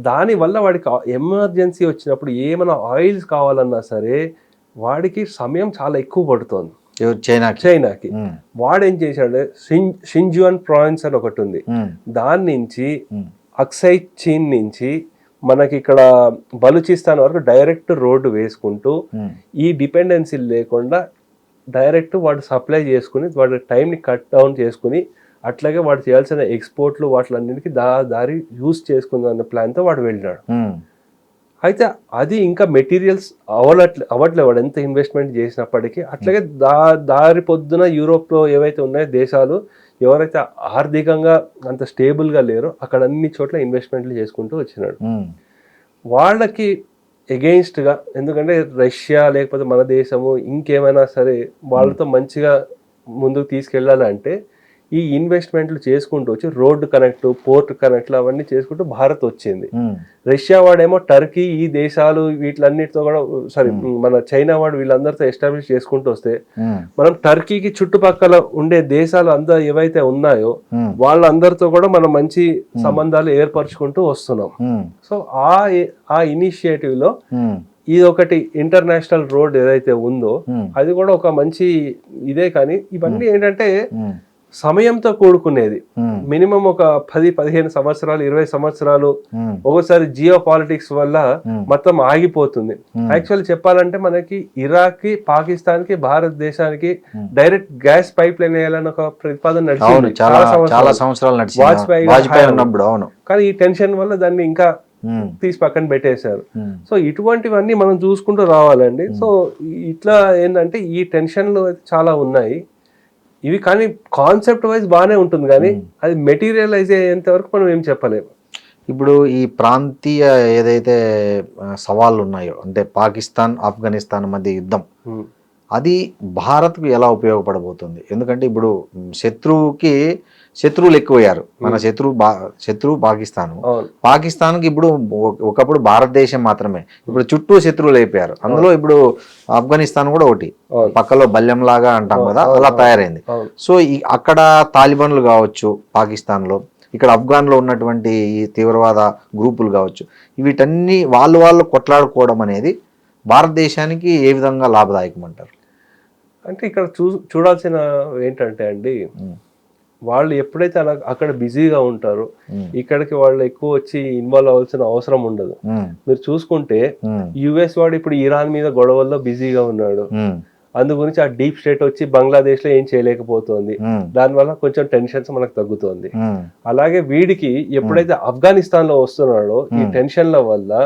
దానివల్ల వాడికి ఎమర్జెన్సీ వచ్చినప్పుడు ఏమైనా ఆయిల్స్ కావాలన్నా సరే వాడికి సమయం చాలా ఎక్కువ పడుతుంది. చైనాకి వాడేం చేశాడు, షింజువాన్ ప్రావిన్స్ అని ఒకటి ఉంది, దాని నుంచి అక్సై చీన్ నుంచి మనకి ఇక్కడ బలూచిస్తాన్ వరకు డైరెక్ట్ రోడ్డు వేసుకుంటూ ఈ డిపెండెన్సీ లేకుండా డైరెక్ట్ వాడు సప్లై చేసుకుని వాడి టైంని కట్ డౌన్ చేసుకుని, అట్లాగే వాడు చేయాల్సిన ఎక్స్పోర్ట్లు వాటిలన్నిటికీ దారి యూజ్ చేసుకుందాం అన్న ప్లాన్తో వాడు వెళ్ళినాడు. అయితే అది ఇంకా మెటీరియల్స్ అవ్వట్లే వాడు ఎంత ఇన్వెస్ట్మెంట్ చేసినప్పటికీ. అట్లాగే దారి పొద్దున యూరోప్లో ఏవైతే ఉన్నాయో దేశాలు ఎవరైతే ఆర్థికంగా అంత స్టేబుల్గా లేరో అక్కడ అన్ని చోట్ల ఇన్వెస్ట్మెంట్లు చేసుకుంటూ వచ్చినాడు. వాళ్ళకి ఎగెయిన్స్ట్గా, ఎందుకంటే రష్యా లేకపోతే మన దేశము ఇంకేమైనా సరే వాళ్ళతో మంచిగా ముందుకు తీసుకెళ్ళాలంటే ఈ ఇన్వెస్ట్మెంట్లు చేసుకుంటూ వచ్చి రోడ్డు కనెక్ట్, పోర్ట్ కనెక్ట్లు అవన్నీ చేసుకుంటూ భారత్ వచ్చింది. రష్యా వాడేమో టర్కీ, ఈ దేశాలు వీటిలన్నిటితో కూడా మన చైనా వాడు వీళ్ళందరితో ఎస్టాబ్లిష్ చేసుకుంటూ వస్తే మనం టర్కీకి చుట్టుపక్కల ఉండే దేశాలు అంతా ఏవైతే ఉన్నాయో వాళ్ళందరితో కూడా మనం మంచి సంబంధాలు ఏర్పరచుకుంటూ వస్తున్నాం. సో ఆ ఇనిషియేటివ్ లో ఇది ఒకటి ఇంటర్నేషనల్ రోడ్ ఏదైతే ఉందో అది కూడా ఒక మంచి ఇదే. కానీ ఇవన్నీ ఏంటంటే సమయంతో కూడుకునేది. మినిమం ఒక 10-15 సంవత్సరాలు, 20 సంవత్సరాలు ఒకసారి జియో పాలిటిక్స్ వల్ల మొత్తం ఆగిపోతుంది. యాక్చువల్ చెప్పాలంటే మనకి ఇరాక్ కి, పాకిస్తాన్ కి, భారతదేశానికి డైరెక్ట్ గ్యాస్ పైప్ లైన్ వేయాలని ఒక ప్రతిపాదన నడిచింది చాలా సంవత్సరాలు, వాజ్పేయి ఉన్నప్పుడు. కానీ ఈ టెన్షన్ వల్ల దాన్ని ఇంకా తీసి పక్కన పెట్టేశారు. సో ఇటువంటివన్నీ మనం చూసుకుంటూ రావాలండి. సో ఇట్లా ఏంటంటే ఈ టెన్షన్లు చాలా ఉన్నాయి ఇవి. కానీ కాన్సెప్ట్ వైజ్ బాగానే ఉంటుంది, కానీ అది మెటీరియలైజ్ అయ్యేంత వరకు మనం ఏం చెప్పలేము. ఇప్పుడు ఈ ప్రాంతీయ ఏదైతే సవాళ్ళు ఉన్నాయో, అంటే పాకిస్తాన్ ఆఫ్ఘనిస్తాన్ మధ్య యుద్ధం, అది భారత్కు ఎలా ఉపయోగపడబోతుంది? ఎందుకంటే ఇప్పుడు శత్రువులు ఎక్కువయ్యారు. మన శత్రువు పాకిస్తాన్కి ఇప్పుడు ఒకప్పుడు భారతదేశం మాత్రమే, ఇప్పుడు చుట్టూ శత్రువులు అయిపోయారు. అందులో ఇప్పుడు ఆఫ్ఘనిస్తాన్ కూడా ఒకటి పక్కలో బల్యం లాగా అంటాం కదా, అలా తయారైంది. సో అక్కడ తాలిబాన్లు కావచ్చు పాకిస్తాన్లో, ఇక్కడ ఆఫ్ఘన్లో ఉన్నటువంటి ఈ తీవ్రవాద గ్రూపులు కావచ్చు, వీటన్ని వాళ్ళు కొట్లాడుకోవడం అనేది భారతదేశానికి ఏ విధంగా లాభదాయకం అంటారు? అంటే ఇక్కడ చూడాల్సిన ఏంటంటే అండి, వాళ్ళు ఎప్పుడైతే అలా అక్కడ బిజీగా ఉంటారో ఇక్కడికి వాళ్ళు ఎక్కువ వచ్చి ఇన్వాల్వ్ అవ్వాల్సిన అవసరం ఉండదు. మీరు చూసుకుంటే యుఎస్ వాడు ఇప్పుడు ఇరాన్ మీద గొడవల్లో బిజీగా ఉన్నాడు. అందు గురించి ఆ డీప్ స్టేట్ వచ్చి బంగ్లాదేశ్ లో ఏం చేయలేకపోతుంది, దానివల్ల కొంచెం టెన్షన్స్ మనకు తగ్గుతుంది. అలాగే వీడికి ఎప్పుడైతే ఆఫ్ఘనిస్తాన్ లో వస్తున్నాడో ఈ టెన్షన్ల వల్ల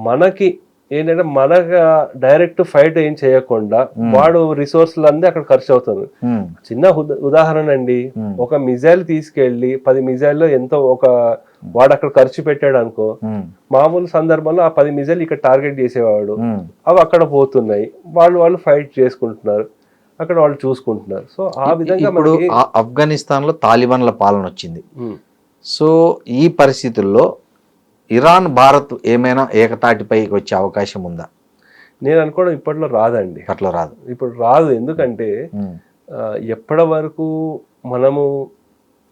మనకి ఏంటంటే మనకు డైరెక్ట్ ఫైట్ ఏం చేయకుండా వాడు రిసోర్స్లు అన్నీ అక్కడ ఖర్చు అవుతుంది. చిన్న ఉదాహరణ అండి, ఒక మిజైల్ తీసుకెళ్లి 10 మిజైల్లో ఎంతో వాడు అక్కడ ఖర్చు పెట్టాడు అనుకో, మామూలు సందర్భంలో ఆ 10 మిజైల్ ఇక్కడ టార్గెట్ చేసేవాడు, అవి అక్కడ పోతున్నాయి, వాళ్ళు ఫైట్ చేసుకుంటున్నారు, అక్కడ వాళ్ళు చూసుకుంటున్నారు. సో ఆ విధంగా ఇప్పుడు ఆఫ్ఘనిస్తాన్ లో తాలిబాన్ల పాలన వచ్చింది. సో ఈ పరిస్థితుల్లో ఇరాన్ భారత్ ఏమైనా ఏకతాటిపైకి వచ్చే అవకాశం ఉందా? నేను అనుకోవడం ఇప్పట్లో రాదండి. అట్లా రాదు, ఇప్పుడు రాదు. ఎందుకంటే ఎప్పటి వరకు మనము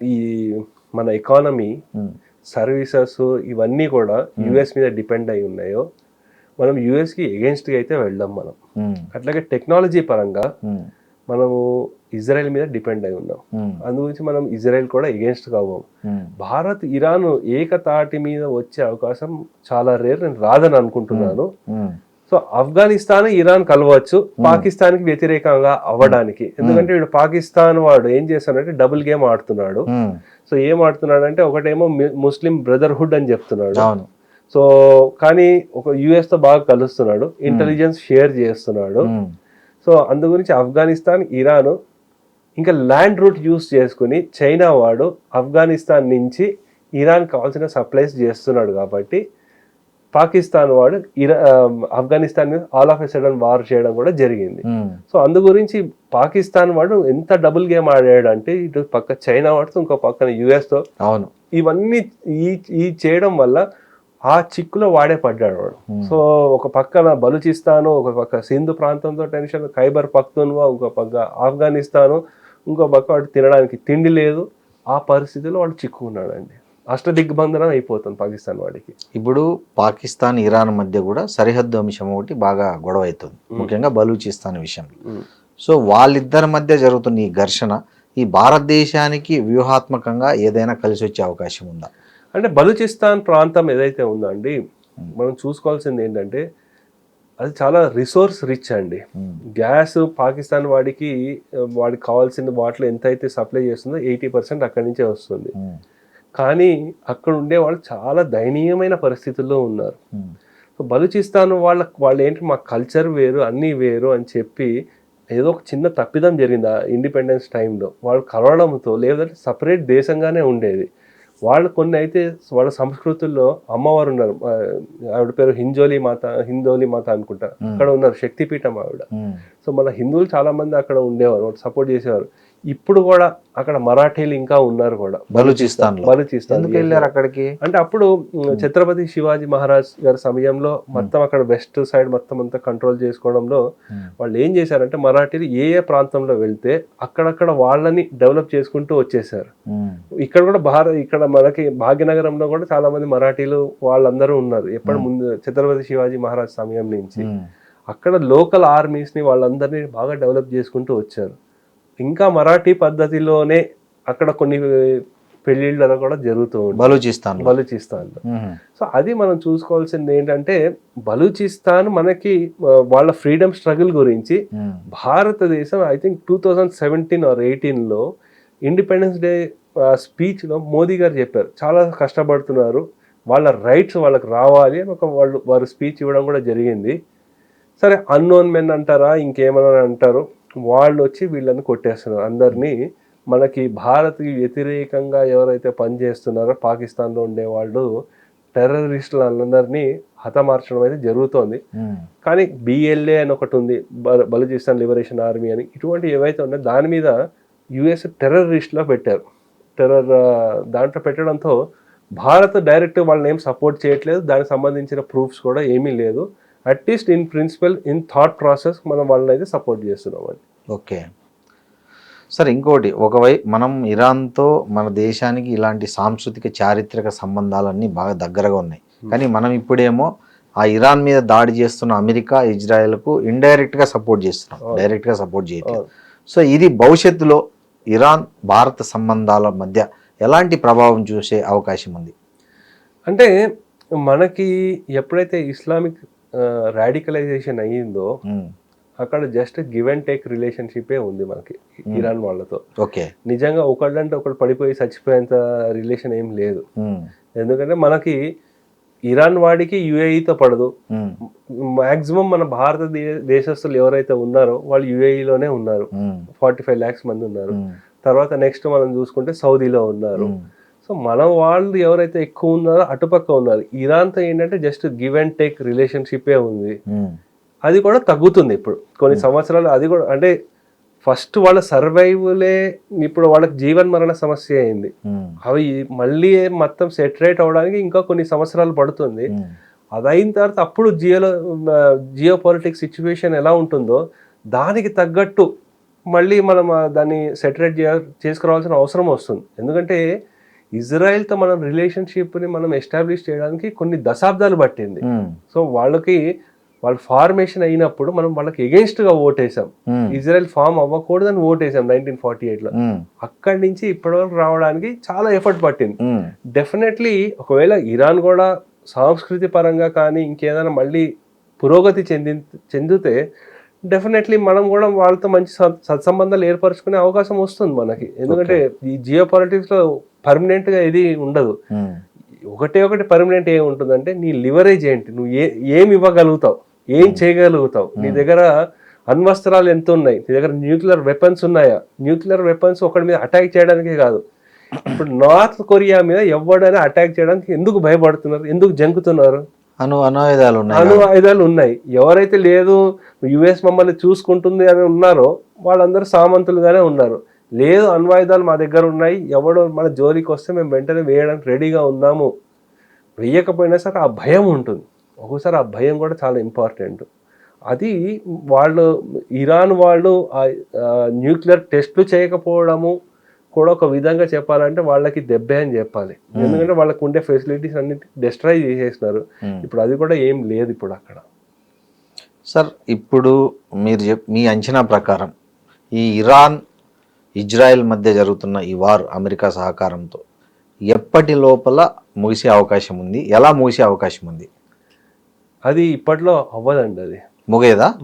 ఈ మన ఎకానమీ, సర్వీసెస్ ఇవన్నీ కూడా యుఎస్ మీద డిపెండ్ అయి ఉన్నాయో, మనం యుఎస్కి ఎగెన్స్ట్గా అయితే వెళ్దాం మనం. అట్లాగే టెక్నాలజీ పరంగా మనము ఇజ్రాయెల్ మీద డిపెండ్ అయి ఉన్నాం. అందుగురించి మనం ఇజ్రాయెల్ కూడా ఎగెన్స్ట్ కావం. భారత్ ఇరాన్ ఏకతాటి మీద వచ్చే అవకాశం చాలా రేర్, నేను రాదని అనుకుంటున్నాను. సో ఆఫ్ఘనిస్తాన్ ఇరాన్ కలవచ్చు పాకిస్తాన్ కి వ్యతిరేకంగా అవ్వడానికి. ఎందుకంటే వీడు పాకిస్తాన్ వాడు ఏం చేస్తాడంటే డబుల్ గేమ్ ఆడుతున్నాడు. సో ఏం ఆడుతున్నాడు అంటే ఒకటేమో ముస్లిం బ్రదర్హుడ్ అని చెప్తున్నాడు. సో కానీ ఒక యుఎస్ తో బాగా కలుస్తున్నాడు, ఇంటెలిజెన్స్ షేర్ చేస్తున్నాడు. సో అందు గురించి ఆఫ్ఘనిస్తాన్, ఇరాన్ ఇంకా ల్యాండ్ రూట్ యూస్ చేసుకుని చైనా వాడు ఆఫ్ఘనిస్తాన్ నుంచి ఇరాన్ కావాల్సిన సప్లైస్ చేస్తున్నాడు. కాబట్టి పాకిస్తాన్ వాడు ఆఫ్ఘనిస్తాన్ మీద all of a sudden war చేయడం కూడా జరిగింది. సో అందు గురించి పాకిస్తాన్ వాడు ఎంత డబుల్ గేమ్ ఆడాడు అంటే, ఇటు పక్క చైనా వాడుతూ ఇంకో పక్కన యుఎస్ తో, ఇవన్నీ ఈ చేయడం వల్ల ఆ చిక్కులో వాడే పడ్డాడు వాడు. సో ఒక పక్కన బలూచిస్తాను, ఒక పక్క సింధు ప్రాంతంతో టెన్షన్, ఖైబర్ పఖ్తూన్వా, ఇంకో పక్క ఆఫ్ఘనిస్తాను, ఇంకో పక్క వాడు తినడానికి తిండి లేదు. ఆ పరిస్థితిలో వాడు చిక్కుకున్నాడండి. అష్టదిగ్బంధనం అయిపోతుంది పాకిస్తాన్ వాడికి. ఇప్పుడు పాకిస్తాన్ ఇరాన్ మధ్య కూడా సరిహద్దు అంశం ఒకటి బాగా గొడవ అవుతుంది, ముఖ్యంగా బలూచిస్తాన్ విషయంలో. సో వాళ్ళిద్దరి మధ్య జరుగుతున్న ఈ ఘర్షణ ఈ భారతదేశానికి వ్యూహాత్మకంగా ఏదైనా కలిసి వచ్చే అవకాశం ఉందా? అంటే బలూచిస్తాన్ ప్రాంతం ఏదైతే ఉందో అండి, మనం చూసుకోవాల్సింది ఏంటంటే అది చాలా రిసోర్స్ రిచ్ అండి. గ్యాస్ పాకిస్తాన్ వాడికి కావాల్సిన వాటిలో ఎంతైతే సప్లై చేస్తుందో 80% అక్కడి నుంచే వస్తుంది. కానీ అక్కడ ఉండే వాళ్ళు చాలా దయనీయమైన పరిస్థితుల్లో ఉన్నారు. సో బలూచిస్తాన్ వాళ్ళు ఏంటి, మా కల్చర్ వేరు, అన్నీ వేరు అని చెప్పి ఏదో ఒక చిన్న తప్పిదం జరిగింది ఇండిపెండెన్స్ టైంలో. వాళ్ళు కలవడంతో, లేదంటే సపరేట్ దేశంగానే ఉండేది. వాళ్ళు కొన్ని అయితే వాళ్ళ సంస్కృతుల్లో అమ్మవారు ఉన్నారు, ఆవిడ పేరు హిందోలి మాత అనుకుంటా, అక్కడ ఉన్నారు, శక్తిపీఠం ఆవిడ. సో మన హిందువులు చాలా మంది అక్కడ ఉండేవారు, సపోర్ట్ చేసేవారు. ఇప్పుడు కూడా అక్కడ మరాఠీలు ఇంకా ఉన్నారు కూడా బలూచిస్తాన్లో. బలూచిస్తాన్ ఎందుకు వెళ్ళారు అక్కడికి? అంటే అప్పుడు ఛత్రపతి శివాజీ మహారాజ్ గారి సమయంలో మొత్తం అక్కడ వెస్ట్ సైడ్ మొత్తం అంతా కంట్రోల్ చేసుకోవడంలో వాళ్ళు ఏం చేశారంటే మరాఠీలు ఏ ఏ ప్రాంతంలో వెళ్తే అక్కడక్కడ వాళ్ళని డెవలప్ చేసుకుంటూ వచ్చేసారు. ఇక్కడ కూడా ఇక్కడ మనకి భాగ్యనగరంలో కూడా చాలా మంది మరాఠీలు వాళ్ళందరూ ఉన్నారు ఎప్పటి ముందు ఛత్రపతి శివాజీ మహారాజ్ సమయం నుంచి. అక్కడ లోకల్ ఆర్మీస్ ని వాళ్ళందరినీ బాగా డెవలప్ చేసుకుంటూ వచ్చారు. ఇంకా మరాఠీ పద్ధతిలోనే అక్కడ కొన్ని పెళ్లిళ్ళు కూడా జరుగుతూ ఉంటాయి బలూచిస్తాన్లో. సో అది మనం చూసుకోవాల్సింది ఏంటంటే బలూచిస్తాన్ మనకి వాళ్ళ ఫ్రీడమ్ స్ట్రగుల్ గురించి భారతదేశం ఐ థింక్ 2017 or 18లో ఇండిపెండెన్స్ డే స్పీచ్లో మోదీ గారు చెప్పారు చాలా కష్టపడుతున్నారు, వాళ్ళ రైట్స్ వాళ్ళకి రావాలి అని వారు స్పీచ్ ఇవ్వడం కూడా జరిగింది. సరే అన్నోన్ మెన్ అంటారా ఇంకేమన్నా అంటారు, వాళ్ళు వచ్చి వీళ్ళని కొట్టేస్తున్నారు అందరినీ. మనకి భారత్కి వ్యతిరేకంగా ఎవరైతే పనిచేస్తున్నారో పాకిస్తాన్లో ఉండేవాళ్ళు టెర్రరిస్టులందరినీ హతమార్చడం అయితే జరుగుతోంది. కానీ BLA అని ఒకటి ఉంది, బలూచిస్తాన్ లిబరేషన్ ఆర్మీ అని, ఇటువంటి ఏవైతే ఉన్నాయో దాని మీద US టెర్రరిస్ట్లో పెట్టారు. దాంట్లో పెట్టడంతో భారత్ డైరెక్ట్ వాళ్ళని ఏం సపోర్ట్ చేయట్లేదు, దానికి సంబంధించిన ప్రూఫ్స్ కూడా ఏమీ లేదు. At least in principle in thought process మనం వాళ్ళని అయితే సపోర్ట్ చేస్తున్నామని. ఓకే సార్, ఇంకోటి మనం ఇరాన్తో మన దేశానికి ఇలాంటి సాంస్కృతిక చారిత్రక సంబంధాలన్నీ బాగా దగ్గరగా ఉన్నాయి. కానీ మనం ఇప్పుడేమో ఆ ఇరాన్ మీద దాడి చేస్తున్న అమెరికా ఇజ్రాయెల్కు ఇండైరెక్ట్గా సపోర్ట్ చేస్తున్నాం, డైరెక్ట్గా సపోర్ట్ చేయట్లేదు. సో ఇది భవిష్యత్తులో ఇరాన్ భారత సంబంధాల మధ్య ఎలాంటి ప్రభావం చూసే అవకాశం ఉంది? అంటే మనకి ఎప్పుడైతే ఇస్లామిక్ రాడికలైజేషన్ అయ్యిందో అక్కడ just give and take relationship ఉంది మనకి ఇరాన్ వాళ్ళతో. ఓకే, నిజంగా ఒకళ్ళంటే ఒకళ్ళు పడిపోయి చచ్చిపోయేంత రిలేషన్ ఏం లేదు. ఎందుకంటే మనకి ఇరాన్ వాడికి UAEతో పడదు. మాక్సిమం మన భారతదేశస్తులు ఎవరైతే ఉన్నారో వాళ్ళు UAEలోనే ఉన్నారు, 45 lakhs మంది ఉన్నారు. తర్వాత నెక్స్ట్ మనం చూసుకుంటే సౌదీలో ఉన్నారు. సో మన వాళ్ళు ఎవరైతే ఎక్కువ ఉన్నారో అటుపక్క ఉన్నారు. ఇరాన్తో ఏంటంటే just give and take relationship ఉంది. అది కూడా తగ్గుతుంది ఇప్పుడు కొన్ని సంవత్సరాలు. అది కూడా అంటే ఫస్ట్ వాళ్ళ సర్వైవలే ఇప్పుడు వాళ్ళకి జీవన్ మరణ సమస్య అయింది. అవి మళ్ళీ మొత్తం సెటరేట్ అవడానికి ఇంకా కొన్ని సంవత్సరాలు పడుతుంది. అది అయిన తర్వాత అప్పుడు జియో పొలిటిక్స్ సిచ్యువేషన్ ఎలా ఉంటుందో దానికి తగ్గట్టు మళ్ళీ మనం దాన్ని సెటరేట్ చేసుకురావాల్సిన అవసరం వస్తుంది. ఎందుకంటే ఇజ్రాయెల్తో మనం రిలేషన్షిప్ని మనం ఎస్టాబ్లిష్ చేయడానికి కొన్ని దశాబ్దాలు పట్టింది. సో వాళ్ళ ఫార్మేషన్ అయినప్పుడు మనం వాళ్ళకి ఎగెన్స్ట్గా ఓటేసాం. Israel form అవ్వకూడదని ఓటేసాం 1948లో. అక్కడి నుంచి ఇప్పటి వరకు రావడానికి చాలా ఎఫర్ట్ పట్టింది. డెఫినెట్లీ ఒకవేళ ఇరాన్ కూడా సంస్కృతి పరంగా కానీ ఇంకేదైనా మళ్ళీ పురోగతి చెందితే డెఫినెట్లీ మనం కూడా వాళ్ళతో మంచి సత్సంబంధాలు ఏర్పరచుకునే అవకాశం వస్తుంది మనకి. ఎందుకంటే ఈ జియో పాలిటిక్స్ లో పర్మనెంట్ గా ఇది ఉండదు. ఒకటి పర్మనెంట్ ఏమి ఉంటుందంటే నీ లివరేజ్ ఏంటి, నువ్వు ఏమి ఇవ్వగలుగుతావు, ఏం చేయగలుగుతావు, నీ దగ్గర అణ్వస్త్రాలు ఎంత ఉన్నాయి, నీ దగ్గర న్యూక్లియర్ వెపన్స్ ఉన్నాయా. న్యూక్లియర్ వెపన్స్ ఒకటి మీద అటాక్ చేయడానికే కాదు, ఇప్పుడు నార్త్ కొరియా మీద ఎవడైనా అటాక్ చేయడానికి ఎందుకు భయపడుతున్నారు, ఎందుకు జంకుతున్నారు? అణువాయుధాలు ఉన్నాయి. ఎవరైతే లేదు US మమ్మల్ని చూసుకుంటుంది అని ఉన్నారో వాళ్ళందరూ సామంతులుగానే ఉన్నారు. లేదు అణ్వాయుధాలు మా దగ్గర ఉన్నాయి, ఎవడో మన జోలికి వస్తే మేము వెంటనే వేయడానికి రెడీగా ఉన్నాము. వేయకపోయినా సరే ఆ భయం ఉంటుంది. ఒక్కోసారి ఆ భయం కూడా చాలా ఇంపార్టెంట్. అది ఇరాన్ వాళ్ళు న్యూక్లియర్ టెస్ట్లు చేయకపోవడము కూడా ఒక విధంగా చెప్పాలంటే వాళ్ళకి దెబ్బే అని చెప్పాలి. ఎందుకంటే వాళ్ళకు ఉండే ఫెసిలిటీస్ అన్ని డిస్ట్రాయ్ చేసేసినారు. ఇప్పుడు అది కూడా ఏం లేదు ఇప్పుడు అక్కడ. సార్, ఇప్పుడు మీరు మీ అంచనా ప్రకారం ఈ ఇరాన్ ఇజ్రాయెల్ మధ్య జరుగుతున్న ఈ వార్ అమెరికా సహకారంతో ఎప్పటి లోపల ముగిసే అవకాశం ఉంది, ఎలా ముగిసే అవకాశం ఉంది? అది ఇప్పట్లో అవ్వదండి. అది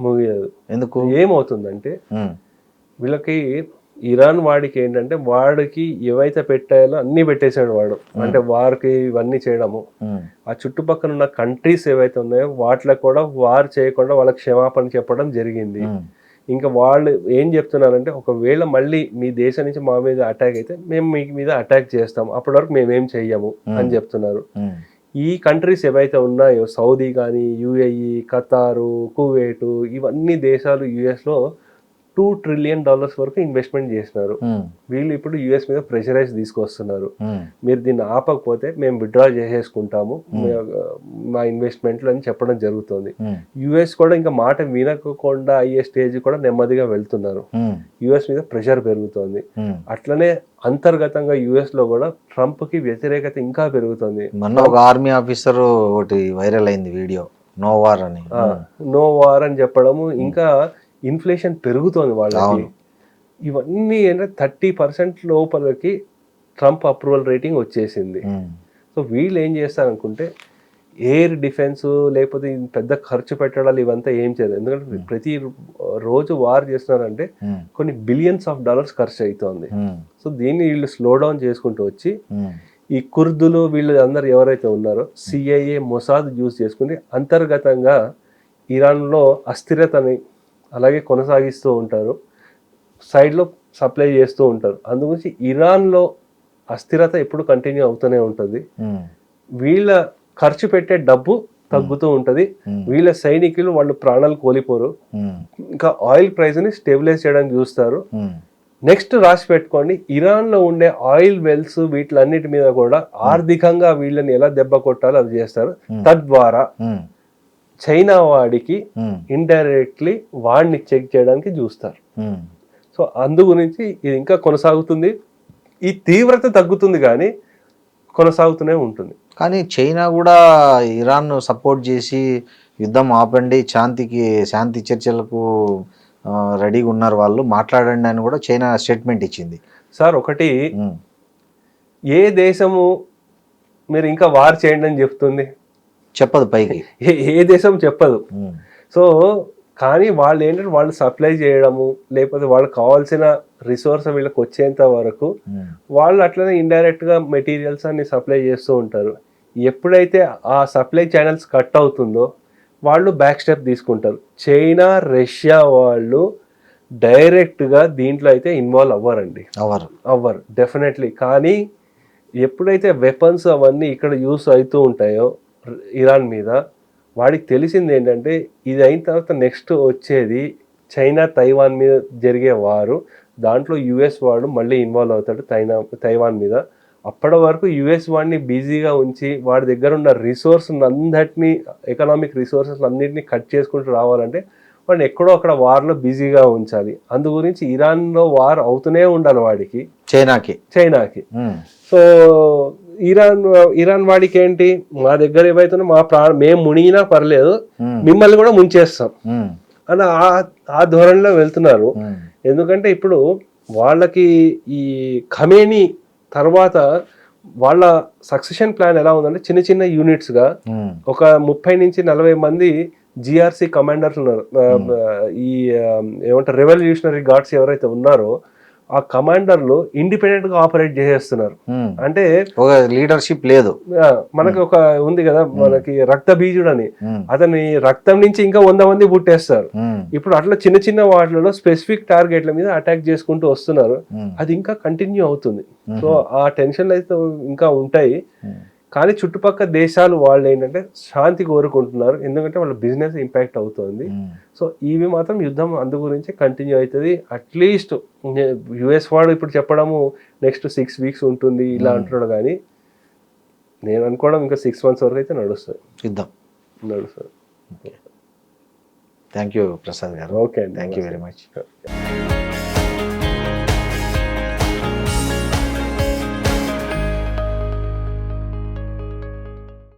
ముగియదు. ఎందుకు? ఏమవుతుందంటే వీళ్ళకి ఇరాన్ వాడికి ఏంటంటే వాడికి ఏవైతే పెట్టాయో అన్ని పెట్టేసాడు వాడు. అంటే వారికి ఇవన్నీ చేయడము, ఆ చుట్టుపక్కల ఉన్న కంట్రీస్ ఏవైతే ఉన్నాయో వాటిలో కూడా వార్ చేయకుండా వాళ్ళకి క్షమాపణ చెప్పడం జరిగింది. ఇంకా వాళ్ళు ఏం చెప్తున్నారంటే ఒకవేళ మళ్ళీ మీ దేశం నుంచి మా మీద అటాక్ అయితే మేము మీ మీద అటాక్ చేస్తాం, అప్పటి వరకు మేమేం చెయ్యము అని చెప్తున్నారు. ఈ కంట్రీస్ ఏవైతే ఉన్నాయో సౌదీ కానీ UAE, ఖతారు, కువైట్, ఇవన్నీ దేశాలు US లో $2 trillion వరకు ఇన్వెస్ట్మెంట్ చేసినారు. వీళ్ళు ఇప్పుడు యుఎస్ మీద ప్రెషరైజ్ తీసుకొస్తున్నారు. మీరు దీన్ని ఆపకపోతే మేము విత్డ్రా చేసేసుకుంటాము మా ఇన్వెస్ట్మెంట్లు అని చెప్పడం జరుగుతుంది. యుఎస్ కూడా ఇంకా మాట వినకుండా అయ్యే స్టేజ్ కూడా నెమ్మదిగా వెళ్తున్నారు. యుఎస్ మీద ప్రెషర్ పెరుగుతోంది. అట్లనే అంతర్గతంగా యుఎస్ లో కూడా ట్రంప్ కి వ్యతిరేకత ఇంకా పెరుగుతుంది. మొన్న ఒక ఆర్మీ ఆఫీసర్ ఒకటి వైరల్ అయింది వీడియో, నో వార్ అని. నో వార్ అని చెప్పడము, ఇంకా ఇన్ఫ్లేషన్ పెరుగుతోంది వాళ్ళకి. ఇవన్నీ ఏంటంటే 30% లోపలికి ట్రంప్ అప్రూవల్ రేటింగ్ వచ్చేసింది. సో వీళ్ళు ఏం చేస్తారనుకుంటే ఎయిర్ డిఫెన్స్ లేకపోతే పెద్ద ఖర్చు పెట్టడాలు ఇవంతా ఏం చేయలేదు. ఎందుకంటే ప్రతి రోజు వార్ చేస్తున్నారంటే కొన్ని బిలియన్స్ ఆఫ్ డాలర్స్ ఖర్చు అవుతుంది. సో దీన్ని వీళ్ళు స్లో డౌన్ చేసుకుంటూ వచ్చి ఈ కుర్దులు వీళ్ళు అందరు ఎవరైతే ఉన్నారో సిఐఏ మొసాద్ యూజ్ చేసుకుని అంతర్గతంగా ఇరాన్లో అస్థిరతని అలాగే కొనసాగిస్తూ ఉంటారు, సైడ్లో సప్లై చేస్తూ ఉంటారు. అందుగురించి ఇరాన్లో అస్థిరత ఎప్పుడు కంటిన్యూ అవుతూనే ఉంటుంది. వీళ్ళ ఖర్చు పెట్టే డబ్బు తగ్గుతూ ఉంటది. వీళ్ళ సైనికులు వాళ్ళు ప్రాణాలు కోల్పోరు. ఇంకా ఆయిల్ ప్రైస్ ని స్టెబిలైజ్ చేయడానికి చూస్తారు. నెక్స్ట్ రాసి పెట్టుకోండి, ఇరాన్ లో ఉండే ఆయిల్ వెల్స్ వీటిలన్నిటి మీద కూడా ఆర్థికంగా వీళ్ళని ఎలా దెబ్బ కొట్టాలో అవి చేస్తారు. తద్వారా చైనా వాడికి ఇండైరెక్ట్లీ వాడిని చెక్ చేయడానికి చూస్తారు. సో అందు గురించి ఇది ఇంకా కొనసాగుతుంది. ఈ తీవ్రత తగ్గుతుంది కానీ కొనసాగుతూనే ఉంటుంది. కానీ చైనా కూడా ఇరాన్ సపోర్ట్ చేసి యుద్ధం ఆపండి, శాంతి చర్చలకు రెడీగా ఉన్నారు వాళ్ళు, మాట్లాడండి అని కూడా చైనా స్టేట్మెంట్ ఇచ్చింది. సార్ ఒకటి, ఏ దేశము మీరు ఇంకా వార్ చేయండి అని చెప్తుంది? చెప్పదు, పైకి ఏ దేశం చెప్పదు. సో కానీ వాళ్ళు ఏంటంటే వాళ్ళు సప్లై చేయడము లేకపోతే వాళ్ళకి కావాల్సిన రిసోర్స్ వీళ్ళకి వచ్చేంత వరకు వాళ్ళు అట్లనే ఇండైరెక్ట్ గా మెటీరియల్స్ అన్ని సప్లై చేస్తూ ఉంటారు. ఎప్పుడైతే ఆ సప్లై ఛానల్స్ కట్ అవుతుందో వాళ్ళు బ్యాక్ స్టెప్ తీసుకుంటారు. చైనా, రష్యా వాళ్ళు డైరెక్ట్గా దీంట్లో అయితే ఇన్వాల్వ్ అవ్వరండి, అవ్వరు డెఫినెట్లీ. కానీ ఎప్పుడైతే వెపన్స్ అవన్నీ ఇక్కడ యూస్ అవుతూ ఉంటాయో ఇరాన్ మీద, వాడికి తెలిసింది ఏంటంటే ఇది అయిన తర్వాత నెక్స్ట్ వచ్చేది చైనా తైవాన్ మీద జరిగే వారు. దాంట్లో యుఎస్ వాడు మళ్ళీ ఇన్వాల్వ్ అవుతాడు తైవాన్ మీద. అప్పటి వరకు యుఎస్ వాడిని బిజీగా ఉంచి వాడి దగ్గర ఉన్న రిసోర్స్ అందటినీ, ఎకనామిక్ రిసోర్సెస్ అన్నింటినీ కట్ చేసుకుంటూ రావాలంటే వాడిని ఎక్కడో అక్కడ వార్లో బిజీగా ఉంచాలి. అందు గురించి ఇరాన్లో వార్ అవుతూనే ఉండాలి వాడికి, చైనాకి. సో ఇరాన్ వాడికి ఏంటి, మా దగ్గర ఏవైతున్నా మేము మునిగినా పర్లేదు, మిమ్మల్ని కూడా ముంచేస్తాం అని ఆ ధోరణిలో వెళ్తున్నారు. ఎందుకంటే ఇప్పుడు వాళ్ళకి ఈ ఖమేనీ తర్వాత వాళ్ళ సక్సెషన్ ప్లాన్ ఎలా ఉందంటే చిన్న చిన్న యూనిట్స్ గా ఒక 30 నుంచి 40 మంది జిఆర్సి కమాండర్స్ ఉన్నారు. ఈ ఏమంటారు, రెవల్యూషనరీ గార్డ్స్ ఎవరైతే ఉన్నారో ఆ కమాండర్లు ఇండిపెండెంట్ గా ఆపరేట్ చేసేస్తున్నారు. అంటే లీడర్షిప్ లేదు. మనకి ఒక ఉంది కదా, మనకి రక్త బీజుడు అని, అతని రక్తం నుంచి ఇంకా 100 మంది పుట్టేస్తారు. ఇప్పుడు అట్లా చిన్న చిన్న వాటిలో స్పెసిఫిక్ టార్గెట్ల మీద అటాక్ చేసుకుంటూ వస్తున్నారు. అది ఇంకా కంటిన్యూ అవుతుంది. సో ఆ టెన్షన్లు అయితే ఇంకా ఉంటాయి. కానీ చుట్టుపక్కల దేశాలు వాళ్ళు ఏంటంటే శాంతి కోరుకుంటున్నారు, ఎందుకంటే వాళ్ళ బిజినెస్ ఇంపాక్ట్ అవుతుంది. సో ఇవి మాత్రం యుద్ధం అందు గురించి కంటిన్యూ అవుతుంది. అట్లీస్ట్ యుఎస్ వాడు ఇప్పుడు చెప్పడము నెక్స్ట్ 6 వీక్స్ ఉంటుంది ఇలా అంటున్నాడు, కానీ నేను అనుకోవడం ఇంకా 6 months వరకు అయితే నడుస్తుంది యుద్ధం. నడుస్తుంది. థ్యాంక్ యూ ప్రసాద్ గారు. Okay, thank you very much.